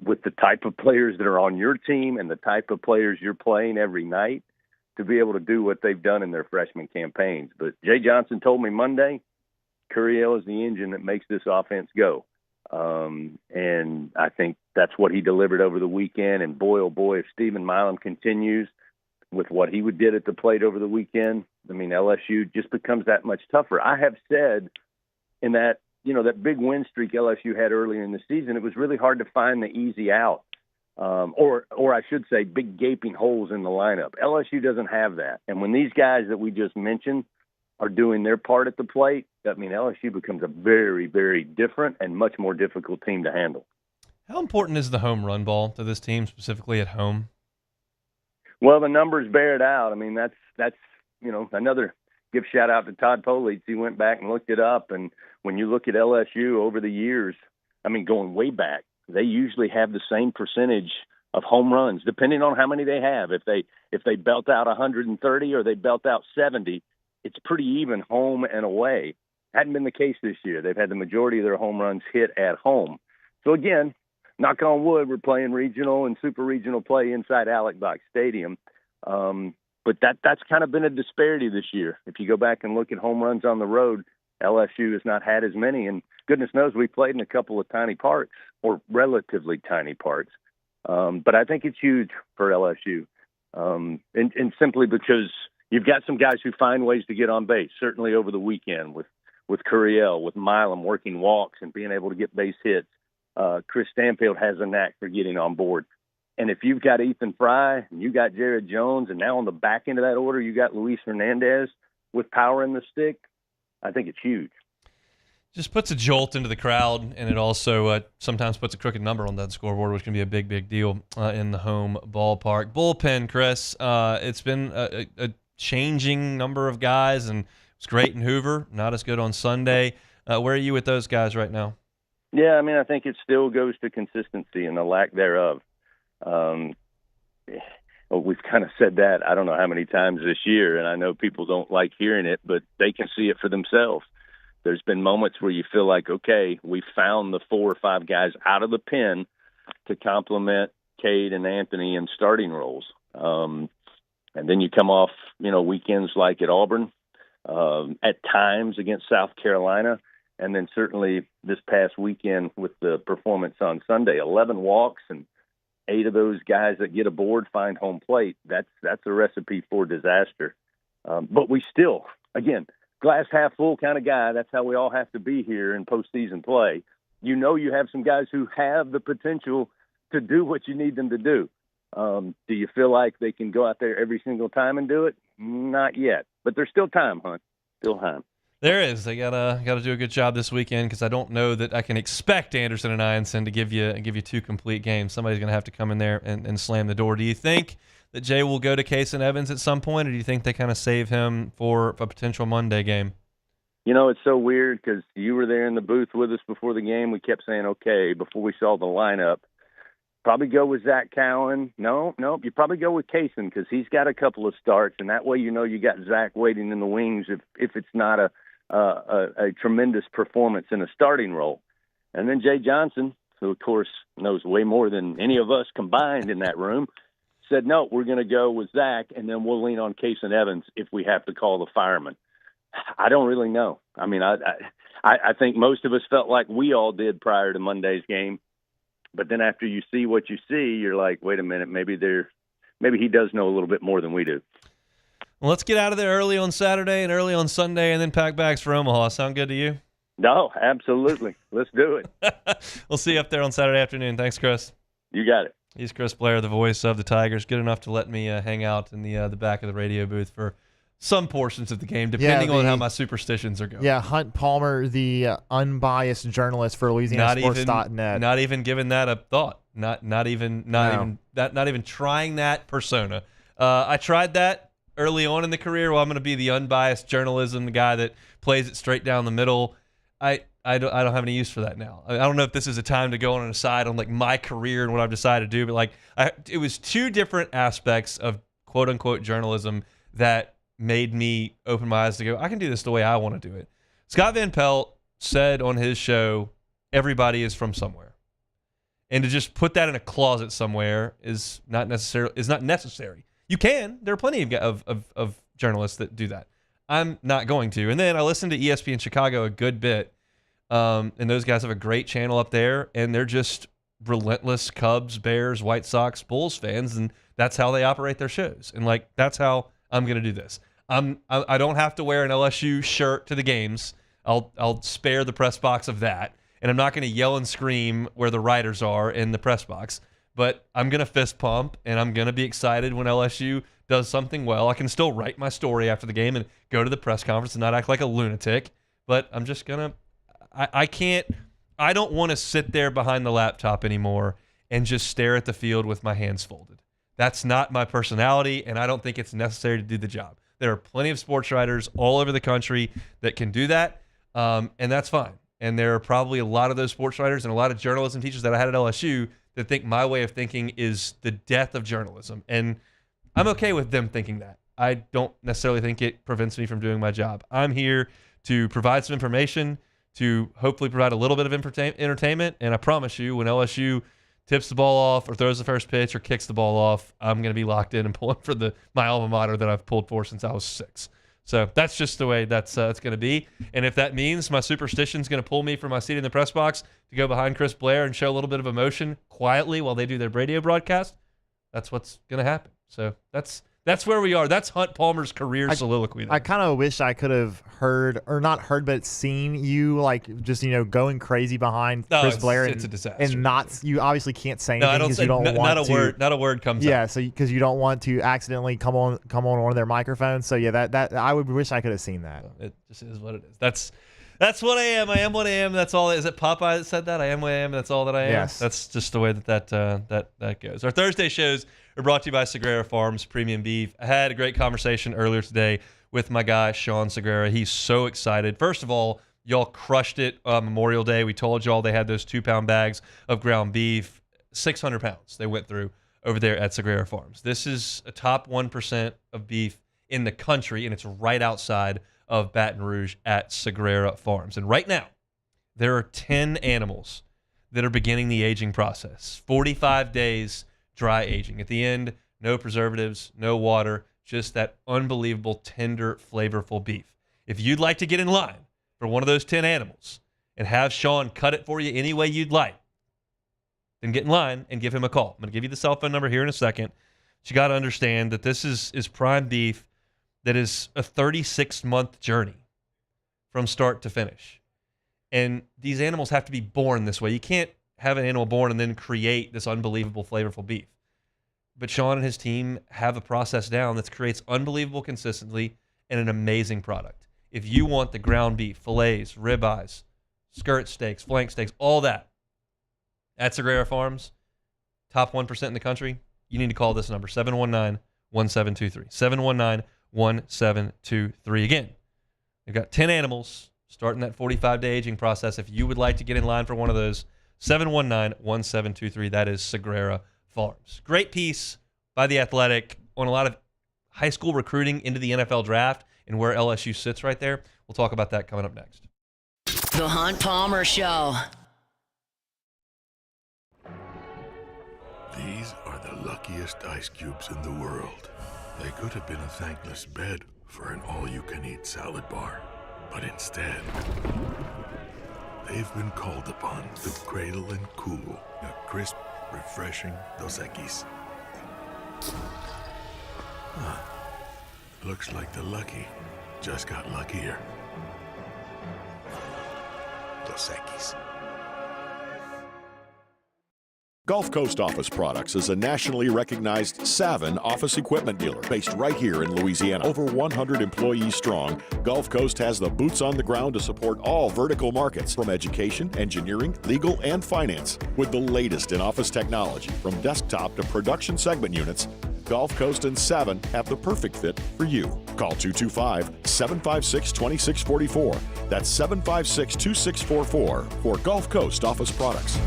with the type of players that are on your team and the type of players you're playing every night to be able to do what they've done in their freshman campaigns. But Jay Johnson told me Monday, Curiel is the engine that makes this offense go. And I think that's what he delivered over the weekend. And boy, oh boy, if Stephen Milam continues with what he did at the plate over the weekend, I mean, LSU just becomes that much tougher. I have said in that, that big win streak LSU had earlier in the season, it was really hard to find the easy out. Or I should say big gaping holes in the lineup. LSU doesn't have that. And when these guys that we just mentioned are doing their part at the plate, I mean, LSU becomes a very, very different and much more difficult team to handle. How important is the home run ball to this team, specifically at home? Well, the numbers bear it out. I mean, that's another give shout out to Todd Politz. He went back and looked it up. And when you look at LSU over the years, I mean, going way back, they usually have the same percentage of home runs, depending on how many they have. If they belt out 130 or they belt out 70, it's pretty even home and away. Hadn't been the case this year. They've had the majority of their home runs hit at home. So again, knock on wood, we're playing regional and super regional play inside Alec Box Stadium. But that's kind of been a disparity this year. If you go back and look at home runs on the road, LSU has not had as many. And goodness knows we played in a couple of tiny parks, or relatively tiny parks. But I think it's huge for LSU. And simply because you've got some guys who find ways to get on base, certainly over the weekend with Curiel, with Milam working walks and being able to get base hits. Chris Stanfield has a knack for getting on board. And if you've got Ethan Fry and you got Jared Jones, and now on the back end of that order, you got Luis Hernandez with power in the stick, I think it's huge. Just puts a jolt into the crowd, and it also sometimes puts a crooked number on that scoreboard, which can be a big, big deal in the home ballpark. Bullpen, Chris, it's been a changing number of guys, and it's great in Hoover, not as good on Sunday. Where are you with those guys right now? Yeah, I mean, I think it still goes to consistency and the lack thereof. We've kind of said that I don't know how many times this year, and I know people don't like hearing it, but they can see it for themselves. There's been moments where you feel like, okay, we found the 4 or 5 guys out of the pen to complement Cade and Anthony in starting roles. And then you come off, weekends like at Auburn, at times against South Carolina, and then certainly this past weekend with the performance on Sunday, 11 walks and 8 of those guys that get aboard find home plate. That's a recipe for disaster. But we still, again, glass half full kind of guy. That's how we all have to be here in postseason play. You know you have some guys who have the potential to do what you need them to do. Do you feel like they can go out there every single time and do it? Not yet. But there's still time, Hunt. Still time. There is. They gotta do a good job this weekend because I don't know that I can expect Anderson and Ianson to give you 2 complete games. Somebody's gonna have to come in there and slam the door. Do you think that Jay will go to Case and Evans at some point, or do you think they kind of save him for a potential Monday game? You know, it's so weird because you were there in the booth with us before the game. We kept saying, okay, before we saw the lineup, probably go with Zach Cowan. No, you probably go with Kaysen because he's got a couple of starts, and that way you know you got Zach waiting in the wings if it's not a tremendous performance in a starting role. And then Jay Johnson, who, of course, knows way more than any of us combined in that room, said, no, we're going to go with Zach, and then we'll lean on Case and Evans if we have to call the fireman. I don't really know. I mean, I think most of us felt like we all did prior to Monday's game. But then after you see what you see, you're like, wait a minute, maybe he does know a little bit more than we do. Well, let's get out of there early on Saturday and early on Sunday and then pack bags for Omaha. Sound good to you? No, absolutely. Let's do it. We'll see you up there on Saturday afternoon. Thanks, Chris. You got it. He's Chris Blair, the voice of the Tigers. Good enough to let me hang out in the back of the radio booth for some portions of the game, depending on how my superstitions are going. Yeah, Hunt Palmer, the unbiased journalist for LouisianaSports.net. Not even giving that a thought. Not even trying that persona. I tried that early on in the career. Well, I'm going to be the unbiased journalism, the guy that plays it straight down the middle. I don't have any use for that now. I don't know if this is a time to go on an aside on like my career and what I've decided to do, but like it was 2 different aspects of quote unquote journalism that made me open my eyes to go, I can do this the way I want to do it. Scott Van Pelt said on his show, everybody is from somewhere. And to just put that in a closet somewhere is not necessary. You can. There are plenty of journalists that do that. I'm not going to. And then I listened to ESPN Chicago a good bit. And those guys have a great channel up there, and they're just relentless Cubs, Bears, White Sox, Bulls fans, and that's how they operate their shows. And like that's how I'm going to do this. I don't have to wear an LSU shirt to the games. I'll spare the press box of that, and I'm not going to yell and scream where the writers are in the press box. But I'm going to fist pump, and I'm going to be excited when LSU does something well. I can still write my story after the game and go to the press conference and not act like a lunatic. But I'm just going to I don't want to sit there behind the laptop anymore and just stare at the field with my hands folded. That's not my personality, and I don't think it's necessary to do the job. There are plenty of sports writers all over the country that can do that, and that's fine. And there are probably a lot of those sports writers and a lot of journalism teachers that I had at LSU that think my way of thinking is the death of journalism. And I'm okay with them thinking that. I don't necessarily think it prevents me from doing my job. I'm here to provide some information, to hopefully provide a little bit of entertainment. And I promise you, when LSU tips the ball off or throws the first pitch or kicks the ball off, I'm going to be locked in and pulling for my alma mater that I've pulled for since I was 6. So that's just the way that's going to be. And if that means my superstition's going to pull me from my seat in the press box to go behind Chris Blair and show a little bit of emotion quietly while they do their radio broadcast, that's what's going to happen. So that's where we are. That's Hunt Palmer's career soliloquy. I kind of wish I could have heard, or not heard, but seen you like just going crazy behind Chris Blair. It's a disaster. And you obviously can't say anything because you don't want to. Not a word comes out. Yeah, so because you don't want to accidentally come on one of their microphones. So yeah, that I would wish I could have seen that. It just is what it is. That's what I am. I am what I am. That's all. Is it Popeye that said that? I am what I am. That's all that I am. Yes. That's just the way that goes. Our Thursday shows are brought to you by Sagrera Farms Premium Beef. I had a great conversation earlier today with my guy Sean Sagrera. He's so excited. First of all, y'all crushed it on Memorial Day. We told y'all they had those 2-pound bags of ground beef, 600 pounds they went through over there at Sagrera Farms. This is a top 1% of beef in the country, and it's right outside of Baton Rouge at Sagrera Farms. And right now, there are 10 animals that are beginning the aging process. 45 days dry aging. At the end, no preservatives, no water, just that unbelievable, tender, flavorful beef. If you'd like to get in line for one of those 10 animals and have Sean cut it for you any way you'd like, then get in line and give him a call. I'm going to give you the cell phone number here in a second. But you got to understand that this is prime beef that is a 36-month journey. from start to finish. And these animals have to be born this way. You can't have an animal born and then create this unbelievable, flavorful beef. But Sean and his team have a process down that creates unbelievable consistency and an amazing product. If you want the ground beef, fillets, ribeyes, skirt steaks, flank steaks, all that, at Sagrera Farms, top 1% in the country, you need to call this number, 719-1723. 719-1723. Again, they've got 10 animals starting that 45-day aging process. If you would like to get in line for one of those, 719-1723. That is Sagrera Farms. Great piece by The Athletic on a lot of high school recruiting into the NFL draft and where LSU sits right there. We'll talk about that coming up next. The Hunt Palmer Show. These are the luckiest ice cubes in the world. They could have been a thankless bed for an all-you-can-eat salad bar. But instead, they've been called upon to cradle and cool a crisp, refreshing Dos Equis. Looks like the lucky just got luckier. Dos Equis. Gulf Coast Office Products is a nationally recognized Savin office equipment dealer based right here in Louisiana. Over 100 employees strong, Gulf Coast has the boots on the ground to support all vertical markets, from education, engineering, legal, and finance. With the latest in office technology, from desktop to production segment units, Gulf Coast and Savin have the perfect fit for you. Call 225-756-2644. That's 756-2644 for Gulf Coast Office Products.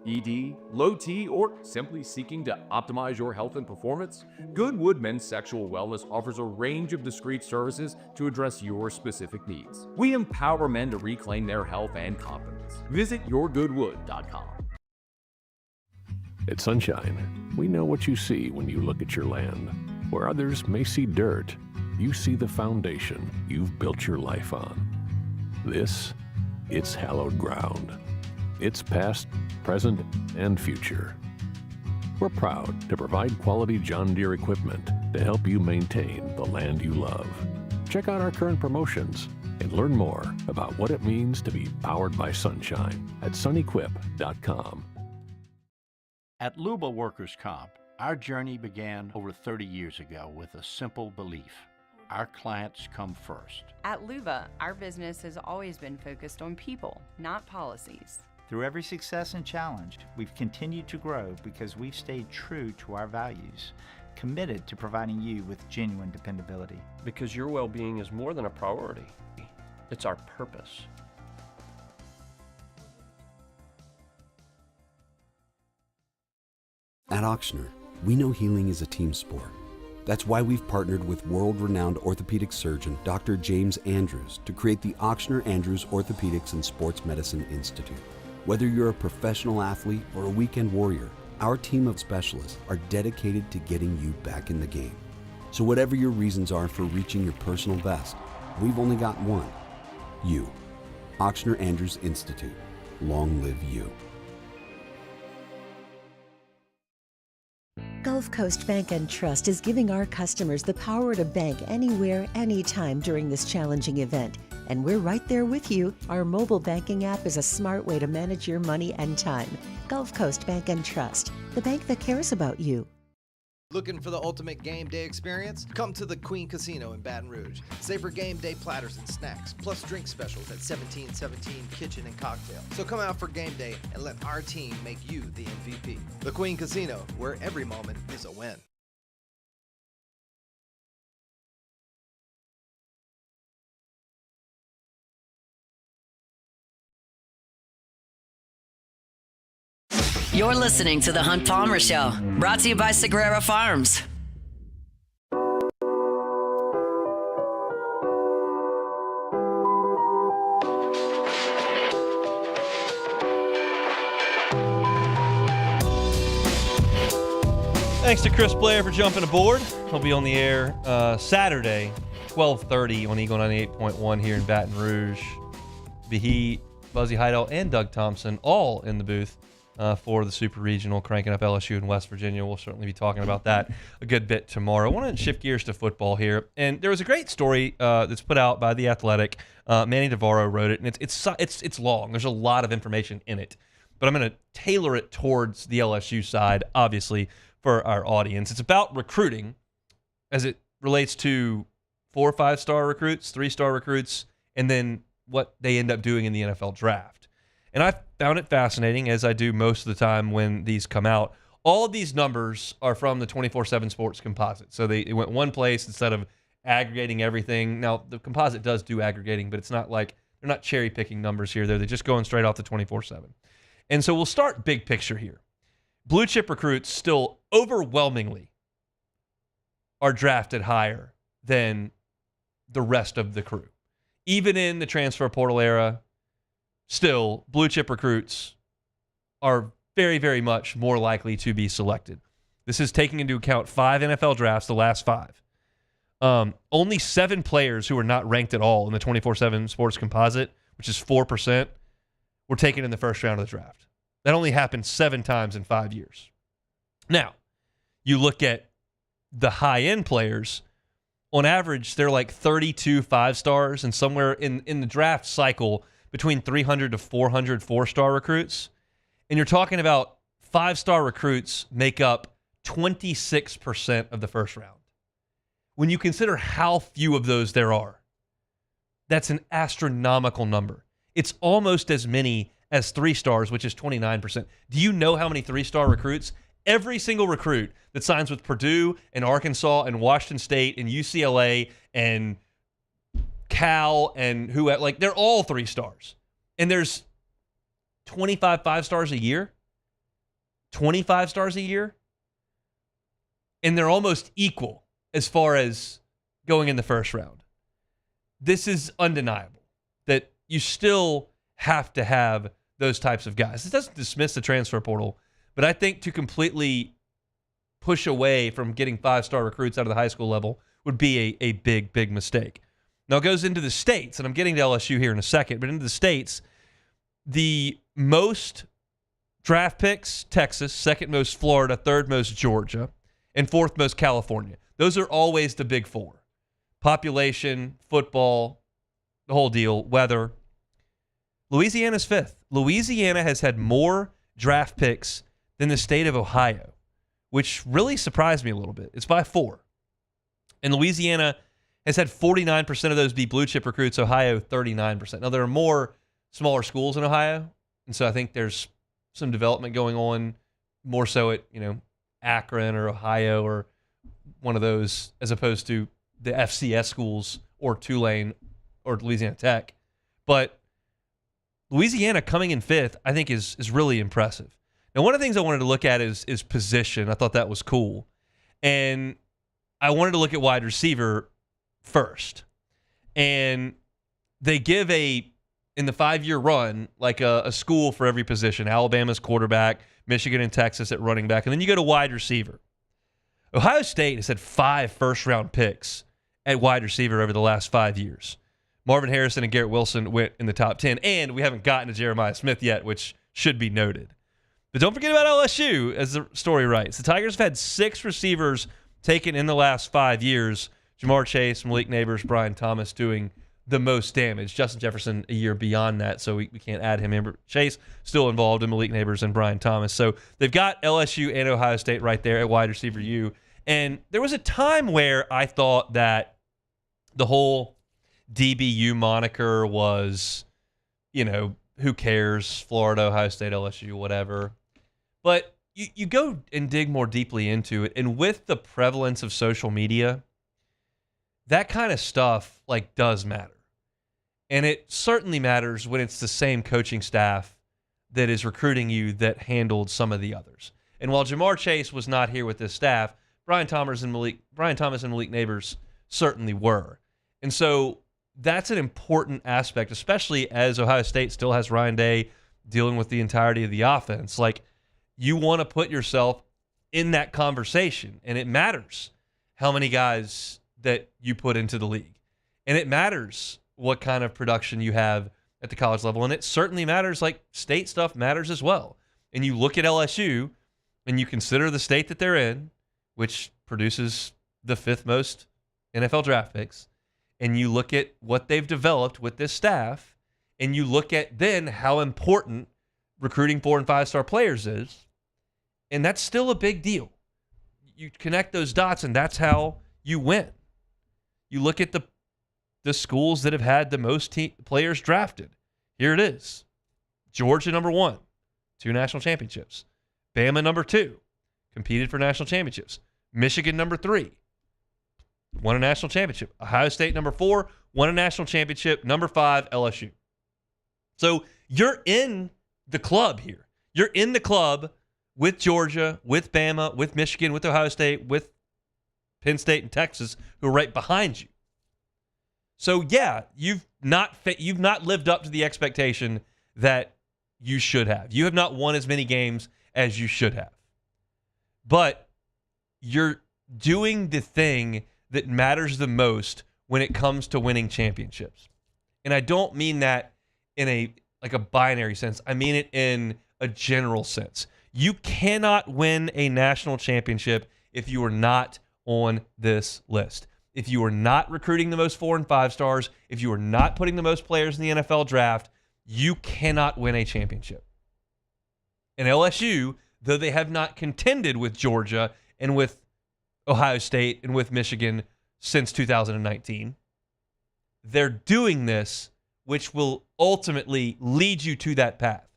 ED, low T, or simply seeking to optimize your health and performance? Goodwood Men's Sexual Wellness offers a range of discreet services to address your specific needs. We empower men to reclaim their health and confidence. Visit yourgoodwood.com. At Sunshine, we know what you see when you look at your land. Where others may see dirt, you see the foundation you've built your life on. This, it's hallowed ground. It's past, present, and future. We're proud to provide quality John Deere equipment to help you maintain the land you love. Check out our current promotions and learn more about what it means to be powered by sunshine at sunequip.com. At Luba Workers' Comp, our journey began over 30 years ago with a simple belief: our clients come first. At Luba, our business has always been focused on people, not policies. Through every success and challenge, we've continued to grow because we've stayed true to our values, committed to providing you with genuine dependability. Because your well-being is more than a priority. It's our purpose. At Auctioner, we know healing is a team sport. That's why we've partnered with world-renowned orthopedic surgeon Dr. James Andrews to create the Auctioner Andrews Orthopedics and Sports Medicine Institute. Whether you're a professional athlete or a weekend warrior, our team of specialists are dedicated to getting you back in the game. So whatever your reasons are for reaching your personal best, we've only got one: you. Auctioner Andrews Institute. Long live you. Gulf Coast Bank and Trust is giving our customers the power to bank anywhere, anytime during this challenging event. And we're right there with you. Our mobile banking app is a smart way to manage your money and time. Gulf Coast Bank and Trust, the bank that cares about you. Looking for the ultimate game day experience? Come to the Queen Casino in Baton Rouge. Savor game day platters and snacks, plus drink specials at 1717 Kitchen and Cocktail. So come out for game day and let our team make you the MVP. The Queen Casino, where every moment is a win. You're listening to The Hunt Palmer Show, brought to you by Sagrera Farms. Thanks to Chris Blair for jumping aboard. He'll be on the air Saturday, 12:30 on Eagle 98.1 here in Baton Rouge. Be he, Buzzy Heidel, and Doug Thompson all in the booth for the Super Regional, cranking up LSU in West Virginia. We'll certainly be talking about that a good bit tomorrow. I want to shift gears to football here. And there was a great story that's put out by The Athletic. Manny Navarro wrote it, and it's long. There's a lot of information in it. But I'm going to tailor it towards the LSU side, obviously, for our audience. It's about recruiting as it relates to 4 or 5-star recruits, 3-star recruits, and then what they end up doing in the NFL draft. And I found it fascinating, as I do most of the time when these come out. All of these numbers are from the 24/7 Sports Composite. So they went one place instead of aggregating everything. Now, the composite does do aggregating, but it's not like they're not cherry-picking numbers here. They're just going straight off the 24/7. And so we'll start big picture here. Blue chip recruits still overwhelmingly are drafted higher than the rest of the crew. Even in the transfer portal era, still blue chip recruits are very, very much more likely to be selected. This is taking into account 5 NFL drafts, the last 5. Only 7 players who are not ranked at all in the 24/7 Sports Composite, which is 4%, were taken in the first round of the draft. That only happened 7 times in 5 years. Now, you look at the high-end players, on average, they're like 32 5-stars, and somewhere in the draft cycle, between 300 to 400 4-star recruits. And you're talking about 5-star recruits make up 26% of the first round. When you consider how few of those there are, that's an astronomical number. It's almost as many as 3-stars, which is 29%. Do you know how many 3-star recruits? Every single recruit that signs with Purdue and Arkansas and Washington State and UCLA and Cal and who, like, they're all 3-stars. And there's 25 5-stars a year. 25 stars a year. And they're almost equal as far as going in the first round. This is undeniable that you still have to have those types of guys. It doesn't dismiss the transfer portal, but I think to completely push away from getting 5-star recruits out of the high school level would be a big, big mistake. Now it goes into the states, and I'm getting to LSU here in a second, but into the states, the most draft picks, Texas, second most Florida, third most Georgia, and fourth most California. Those are always the big 4. Population, football, the whole deal, weather. Louisiana's 5th. Louisiana has had more draft picks than the state of Ohio, which really surprised me a little bit. It's by 4. And Louisiana has had 49% of those be blue chip recruits, Ohio 39%. Now, there are more smaller schools in Ohio, and so I think there's some development going on more so at, Akron or Ohio or one of those, as opposed to the FCS schools or Tulane or Louisiana Tech. But Louisiana coming in 5th, I think is really impressive. Now, one of the things I wanted to look at is position. I thought that was cool. And I wanted to look at wide receiver first. And they give in the 5-year run, like a school for every position. Alabama's quarterback, Michigan and Texas at running back. And then you go to wide receiver. Ohio State has had 5 first-round picks at wide receiver over the last 5 years. Marvin Harrison and Garrett Wilson went in the top 10, and we haven't gotten to Jeremiah Smith yet, which should be noted. But don't forget about LSU, as the story writes. The Tigers have had 6 receivers taken in the last 5 years. Jamar Chase, Malik Neighbors, Brian Thomas doing the most damage. Justin Jefferson a year beyond that, so we can't add him in. Chase still involved in Malik Neighbors and Brian Thomas. So they've got LSU and Ohio State right there at wide receiver U. And there was a time where I thought that the whole DBU moniker was, who cares? Florida, Ohio State, LSU, whatever. But you go and dig more deeply into it, and with the prevalence of social media, that kind of stuff does matter. And it certainly matters when it's the same coaching staff that is recruiting you that handled some of the others. And while Jamar Chase was not here with this staff, Brian Thomas and Malik Neighbors certainly were. And so that's an important aspect, especially as Ohio State still has Ryan Day dealing with the entirety of the offense. You want to put yourself in that conversation, and it matters how many guys that you put into the league. And it matters what kind of production you have at the college level. And it certainly matters, like state stuff matters as well. And you look at LSU and you consider the state that they're in, which produces the 5th most NFL draft picks, and you look at what they've developed with this staff, and you look at then how important recruiting 4- and 5-star players is, and that's still a big deal. You connect those dots, and that's how you win. You look at the schools that have had the most players drafted. Here it is. Georgia, number 1, 2 national championships. Bama, number 2, competed for national championships. Michigan, number 3, won a national championship. Ohio State, number 4, won a national championship. Number 5, LSU. So you're in the club here. You're in the club with Georgia, with Bama, with Michigan, with Ohio State, with Penn State and Texas, who are right behind you. So yeah, you've not lived up to the expectation that you should have. You have not won as many games as you should have. But you're doing the thing that matters the most when it comes to winning championships. And I don't mean that in a binary sense. I mean it in a general sense. You cannot win a national championship if you are not on this list. If you are not recruiting the most 4- and 5-stars, if you are not putting the most players in the NFL draft, you cannot win a championship. And LSU, though they have not contended with Georgia and with Ohio State and with Michigan since 2019, they're doing this, which will ultimately lead you to that path.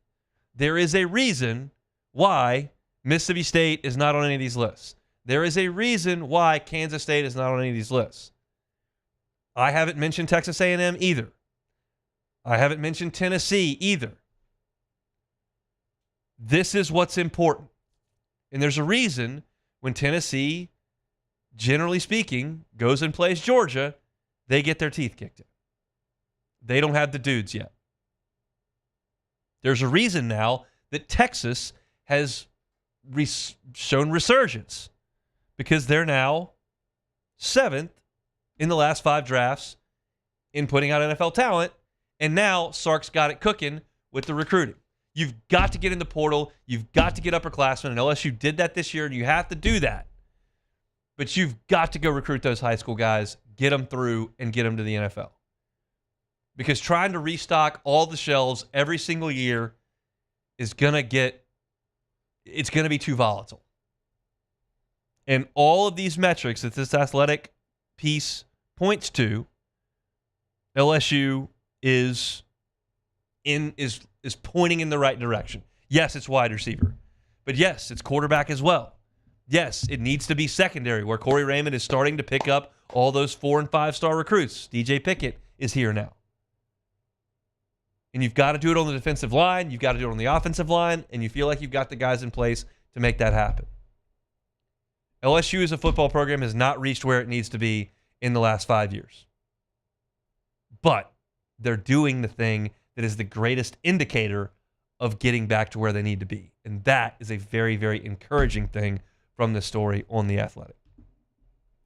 There is a reason why Mississippi State is not on any of these lists. There is a reason why Kansas State is not on any of these lists. I haven't mentioned Texas A&M either. I haven't mentioned Tennessee either. This is what's important. And there's a reason when Tennessee, generally speaking, goes and plays Georgia, they get their teeth kicked in. They don't have the dudes yet. There's a reason now that Texas has shown resurgence, because they're now 7th in the last 5 drafts in putting out NFL talent, and now Sark's got it cooking with the recruiting. You've got to get in the portal. You've got to get upperclassmen, and LSU did that this year, and you have to do that. But you've got to go recruit those high school guys, get them through, and get them to the NFL. Because trying to restock all the shelves every single year is going to be too volatile. And all of these metrics that this athletic piece points to, LSU is pointing in the right direction. Yes, it's wide receiver. But yes, it's quarterback as well. Yes, it needs to be secondary, where Corey Raymond is starting to pick up all those 4- and 5-star recruits. DJ Pickett is here now. And you've got to do it on the defensive line. You've got to do it on the offensive line. And you feel like you've got the guys in place to make that happen. LSU as a football program has not reached where it needs to be in the last 5 years. But they're doing the thing that is the greatest indicator of getting back to where they need to be. And that is a very, very encouraging thing from this story on The Athletic.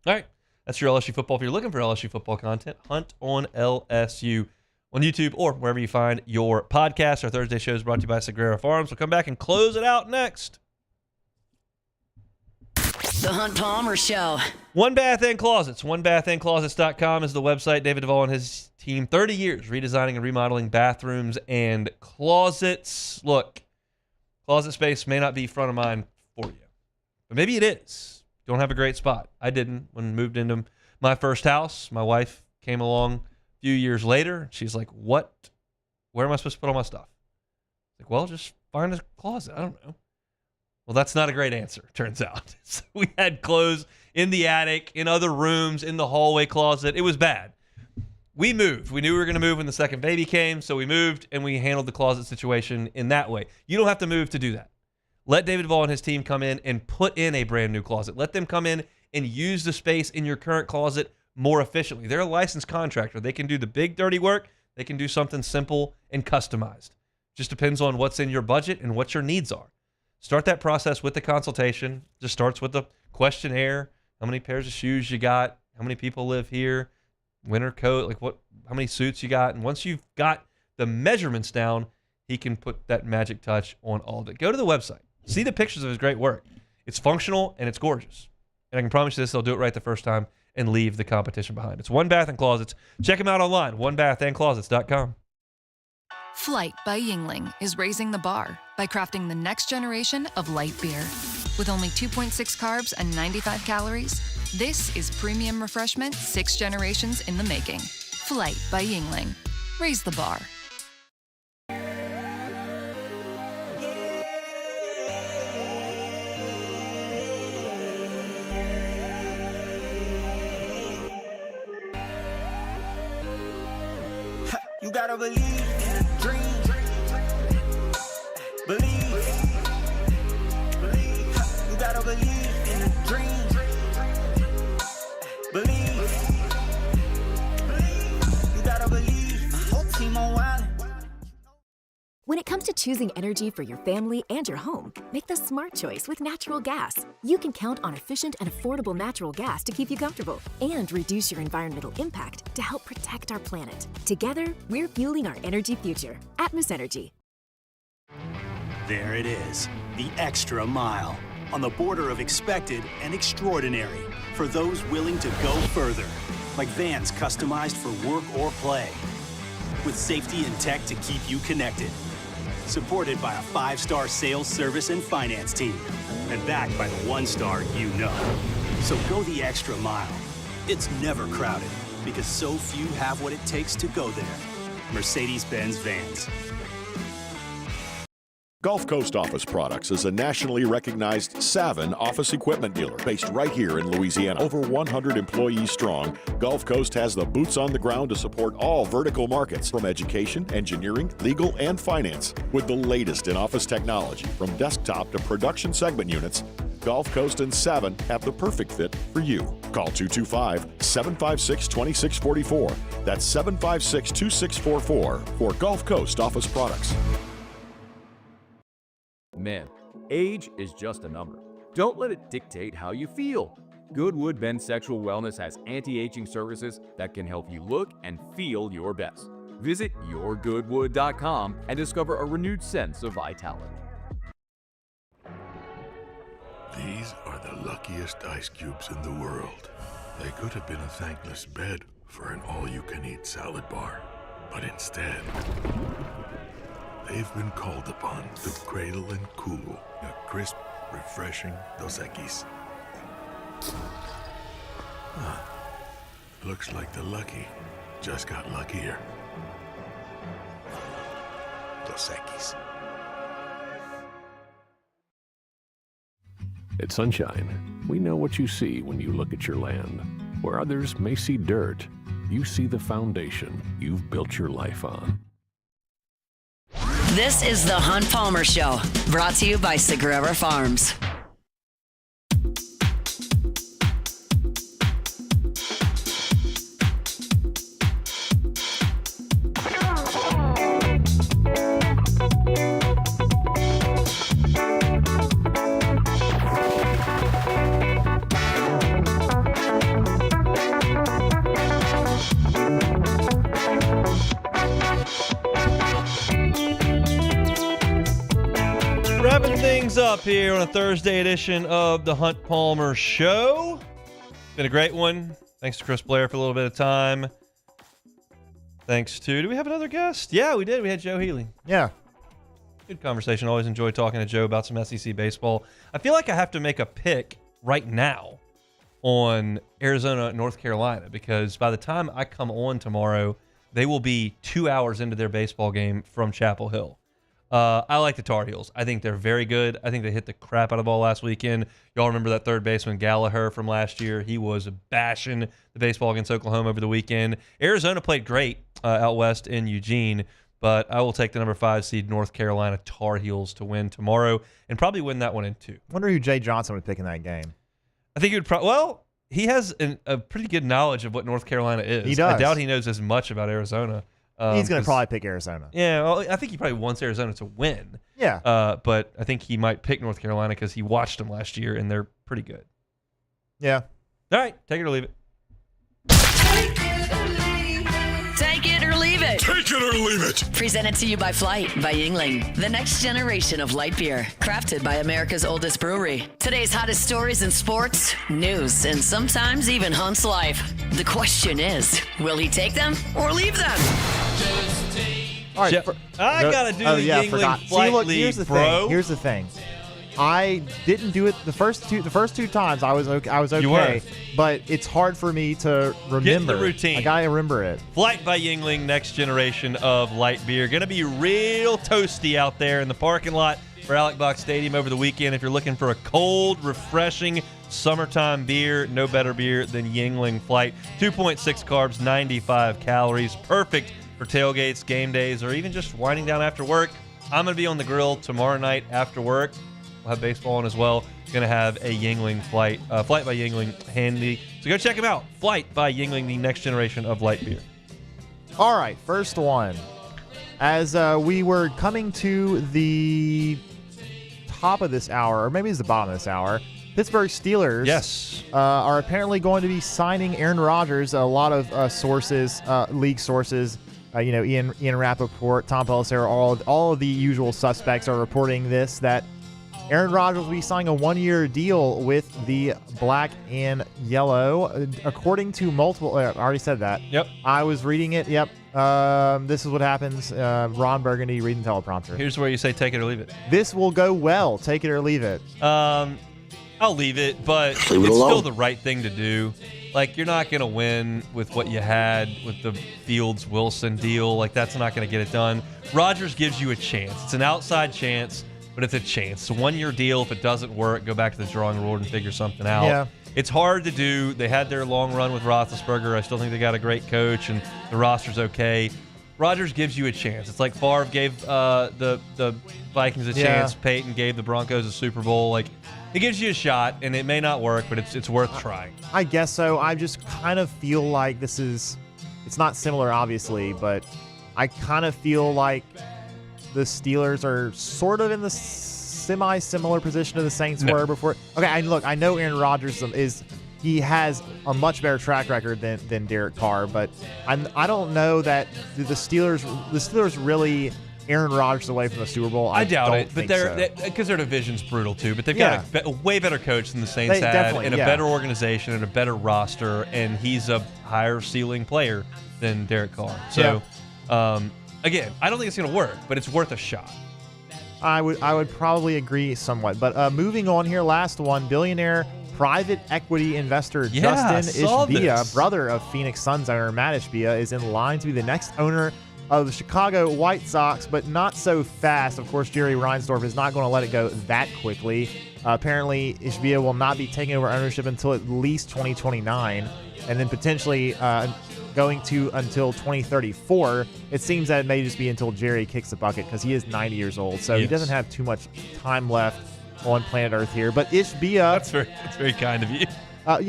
All right, that's your LSU football. If you're looking for LSU football content, hunt on LSU on YouTube or wherever you find your podcast. Our Thursday show is brought to you by Sagrera Farms. We'll come back and close it out next. The Hunt Palmer Show. One Bath and Closets. OneBathAndClosets.com is the website. David Duvall and his team, 30 years redesigning and remodeling bathrooms and closets. Look, closet space may not be front of mind for you, but maybe it is. Don't have a great spot. I didn't when I moved into my first house. My wife came along a few years later. She's like, "What? Where am I supposed to put all my stuff?" Like, well, just find a closet. I don't know. Well, that's not a great answer, turns out. So we had clothes in the attic, in other rooms, in the hallway closet. It was bad. We moved. We knew we were going to move when the second baby came, so we moved, and we handled the closet situation in that way. You don't have to move to do that. Let David Duvall and his team come in and put in a brand new closet. Let them come in and use the space in your current closet more efficiently. They're a licensed contractor. They can do the big, dirty work. They can do something simple and customized. Just depends on what's in your budget and what your needs are. Start that process with the consultation. Just starts with the questionnaire. How many pairs of shoes you got? How many people live here? Winter coat, how many suits you got? And once you've got the measurements down, he can put that magic touch on all of it. Go to the website. See the pictures of his great work. It's functional and it's gorgeous. And I can promise you this, they'll do it right the first time and leave the competition behind. It's One Bath and Closets. Check them out online, onebathandclosets.com. Flight by Yingling is raising the bar by crafting the next generation of light beer. With only 2.6 carbs and 95 calories, this is premium refreshment 6 generations in the making. Flight by Yingling. Raise the bar. You gotta believe in a dream. Believe. You gotta believe in a dream. Believe. You gotta believe. My whole team on wild. When it comes to choosing energy for your family and your home, make the smart choice with natural gas. You can count on efficient and affordable natural gas to keep you comfortable and reduce your environmental impact to help protect our planet. Together, we're fueling our energy future. Atmos Energy. There it is, the extra mile, on the border of expected and extraordinary, for those willing to go further, like vans customized for work or play, with safety and tech to keep you connected. Supported by a 5-star sales, service, and finance team. And backed by the 1-star you know. So go the extra mile. It's never crowded, because so few have what it takes to go there. Mercedes-Benz Vans. Gulf Coast Office Products is a nationally recognized Savin office equipment dealer based right here in Louisiana. Over 100 employees strong, Gulf Coast has the boots on the ground to support all vertical markets, from education, engineering, legal, and finance. With the latest in office technology, from desktop to production segment units, Gulf Coast and Savin have the perfect fit for you. Call 225-756-2644. That's 756-2644 for Gulf Coast Office Products. Man, age is just a number. Don't let it dictate how you feel. Goodwood Men's Sexual Wellness has anti-aging services that can help you look and feel your best. Visit yourgoodwood.com and discover a renewed sense of vitality. These are the luckiest ice cubes in the world. They could have been a thankless bed for an all-you-can-eat salad bar, but instead, they've been called upon to cradle and cool a crisp, refreshing Dos Equis. Looks like the lucky just got luckier. Dos Equis. At Sunshine, we know what you see when you look at your land. Where others may see dirt, you see the foundation you've built your life on. This is the Hunt Palmer Show, brought to you by Sagrera Farms. Wrapping things up here on a Thursday edition of the Hunt Palmer Show. Been a great one. Thanks to Chris Blair for a little bit of time. Thanks to, do we have another guest? Yeah, we did. We had Joe Healey. Yeah. Good conversation. Always enjoy talking to Joe about some SEC baseball. I feel like I have to make a pick right now on Arizona, North Carolina, because by the time I come on tomorrow, they will be 2 hours into their baseball game from Chapel Hill. I like the Tar Heels. I think they're very good. I think they hit the crap out of the ball last weekend. Y'all remember that third baseman Gallagher from last year? He was bashing the baseball against Oklahoma over the weekend. Arizona played great out west in Eugene, but I will take the number 5 seed North Carolina Tar Heels to win tomorrow and probably win that one in 2. Wonder who Jay Johnson would pick in that game. I think he would well, he has a pretty good knowledge of what North Carolina is. He does. I doubt he knows as much about Arizona He's going to probably pick Arizona. Yeah, well, I think he probably wants Arizona to win. Yeah. But I think he might pick North Carolina because he watched them last year, and they're pretty good. Yeah. All right, take it or leave it. Take it or leave it. Take it or leave it. Presented to you by Flight by Yingling, the next generation of light beer, crafted by America's oldest brewery. Today's hottest stories in sports, news, and sometimes even Hunt's life. The question is, will he take them or leave them? All right. I gotta do the Yingling Flight lead, here's the bro. thing. Here's the thing. I didn't do it the first two times. I was okay. You were. But it's hard for me to remember. Get in the routine. I gotta remember it. Flight by Yingling, next generation of light beer. Going to be real toasty out there in the parking lot for Alec Box Stadium over the weekend. If you're looking for a cold, refreshing summertime beer, no better beer than Yingling Flight. 2.6 carbs, 95 calories. Perfect for tailgates, game days, or even just winding down after work. I'm going to be on the grill tomorrow night after work. We'll have baseball on as well. Going to have a Yingling Flight by Yingling handy. So go check them out. Flight by Yingling, the next generation of light beer. All right, first one. As we were coming to the top of this hour, or maybe it's the bottom of this hour, Pittsburgh Steelers are apparently going to be signing Aaron Rodgers. A lot of sources, league sources, Ian Rappaport, Tom Pelissero, all of the usual suspects are reporting this, that Aaron Rodgers will be signing a 1-year deal with the black and yellow. According to multiple, I already said that. Yep. I was reading it. Yep. This is what happens. Ron Burgundy reading teleprompter. Here's where you say take it or leave it. This will go well. Take it or leave it. I'll leave it, but it's still the right thing to do. Like, you're not going to win with what you had with the Fields-Wilson deal. Like, that's not going to get it done. Rodgers gives you a chance. It's an outside chance, but it's a chance. It's a 1-year deal. If it doesn't work, go back to the drawing board and figure something out. Yeah. It's hard to do. They had their long run with Roethlisberger. I still think they got a great coach, and the roster's okay. Rodgers gives you a chance. It's like Favre gave the Vikings a chance. Peyton gave the Broncos a Super Bowl. Like, it gives you a shot, and it may not work, but it's worth trying. I guess so. I just kind of feel like this is – it's not similar, obviously, but I kind of feel like the Steelers are sort of in the semi-similar position to the Saints were before. Okay, I know Aaron Rodgers he has a much better track record than Derek Carr, but I don't know that the Steelers really – Aaron Rodgers away from the Super Bowl. I doubt it, but because their division's brutal too. But they've got a way better coach than the Saints had, and a better organization, and a better roster, and he's a higher ceiling player than Derek Carr. So, again, I don't think it's going to work, but it's worth a shot. I would probably agree somewhat. But moving on here, last one, billionaire private equity investor Justin Ishbia, brother of Phoenix Suns owner Matt Ishbia, is in line to be the next owner of the Chicago White Sox, but not so fast. Of course, Jerry Reinsdorf is not going to let it go that quickly. Apparently, Ishbia will not be taking over ownership until at least 2029, and then potentially going to until 2034. It seems that it may just be until Jerry kicks the bucket because he is 90 years old, so he doesn't have too much time left on planet Earth here. But Ishbia... That's very kind of you.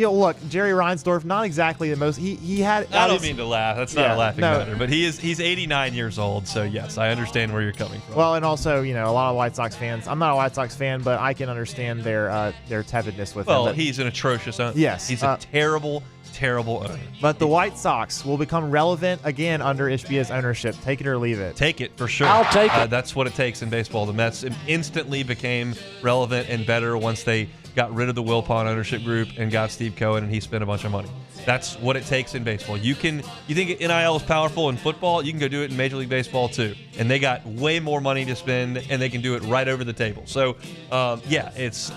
Look, Jerry Reinsdorf, not exactly the most. He had. I don't mean to laugh. That's not a laughing matter. But he's 89 years old. So yes, I understand where you're coming from. Well, and also, a lot of White Sox fans. I'm not a White Sox fan, but I can understand their tepidness with him. Well, he's an atrocious owner. Yes, he's a terrible owner. But the White Sox will become relevant again under Ishbia's ownership. Take it or leave it. Take it for sure. I'll take it. That's what it takes in baseball. The Mets instantly became relevant and better once they got rid of the Wilpon ownership group and got Steve Cohen, and he spent a bunch of money. That's what it takes in baseball. You think NIL is powerful in football? You can go do it in Major League Baseball too. And they got way more money to spend, and they can do it right over the table. So, that's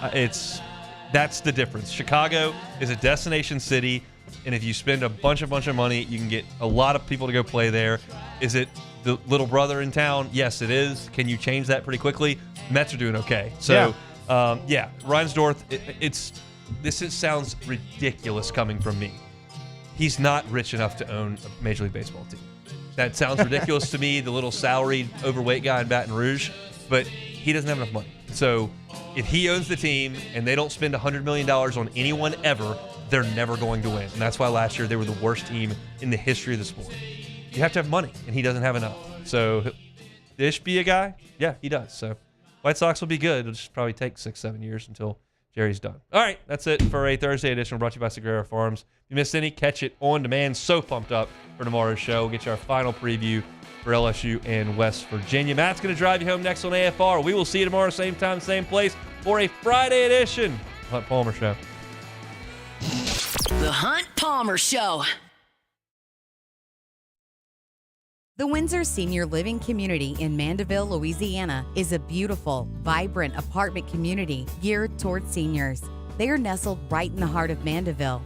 the difference. Chicago is a destination city, and if you spend a bunch of money, you can get a lot of people to go play there. Is it the little brother in town? Yes, it is. Can you change that pretty quickly? Mets are doing okay. So. Reinsdorf, this sounds ridiculous coming from me. He's not rich enough to own a Major League Baseball team. That sounds ridiculous to me, the little salaried, overweight guy in Baton Rouge, but he doesn't have enough money. So if he owns the team and they don't spend $100 million on anyone ever, they're never going to win. And that's why last year they were the worst team in the history of the sport. you have to have money, and he doesn't have enough. So, Ish be a guy? Yeah, he does. So, White Sox will be good. It'll just probably take 6-7 years until Jerry's done. All right, that's it for a Thursday edition brought to you by Sagrera Farms. If you missed any, catch it on demand. So pumped up for tomorrow's show. We'll get you our final preview for LSU and West Virginia. Matt's going to drive you home next on AFR. We will see you tomorrow, same time, same place, for a Friday edition of Hunt Palmer Show. The Hunt Palmer Show. The Windsor Senior Living Community in Mandeville, Louisiana is a beautiful, vibrant apartment community geared towards seniors. They are nestled right in the heart of Mandeville,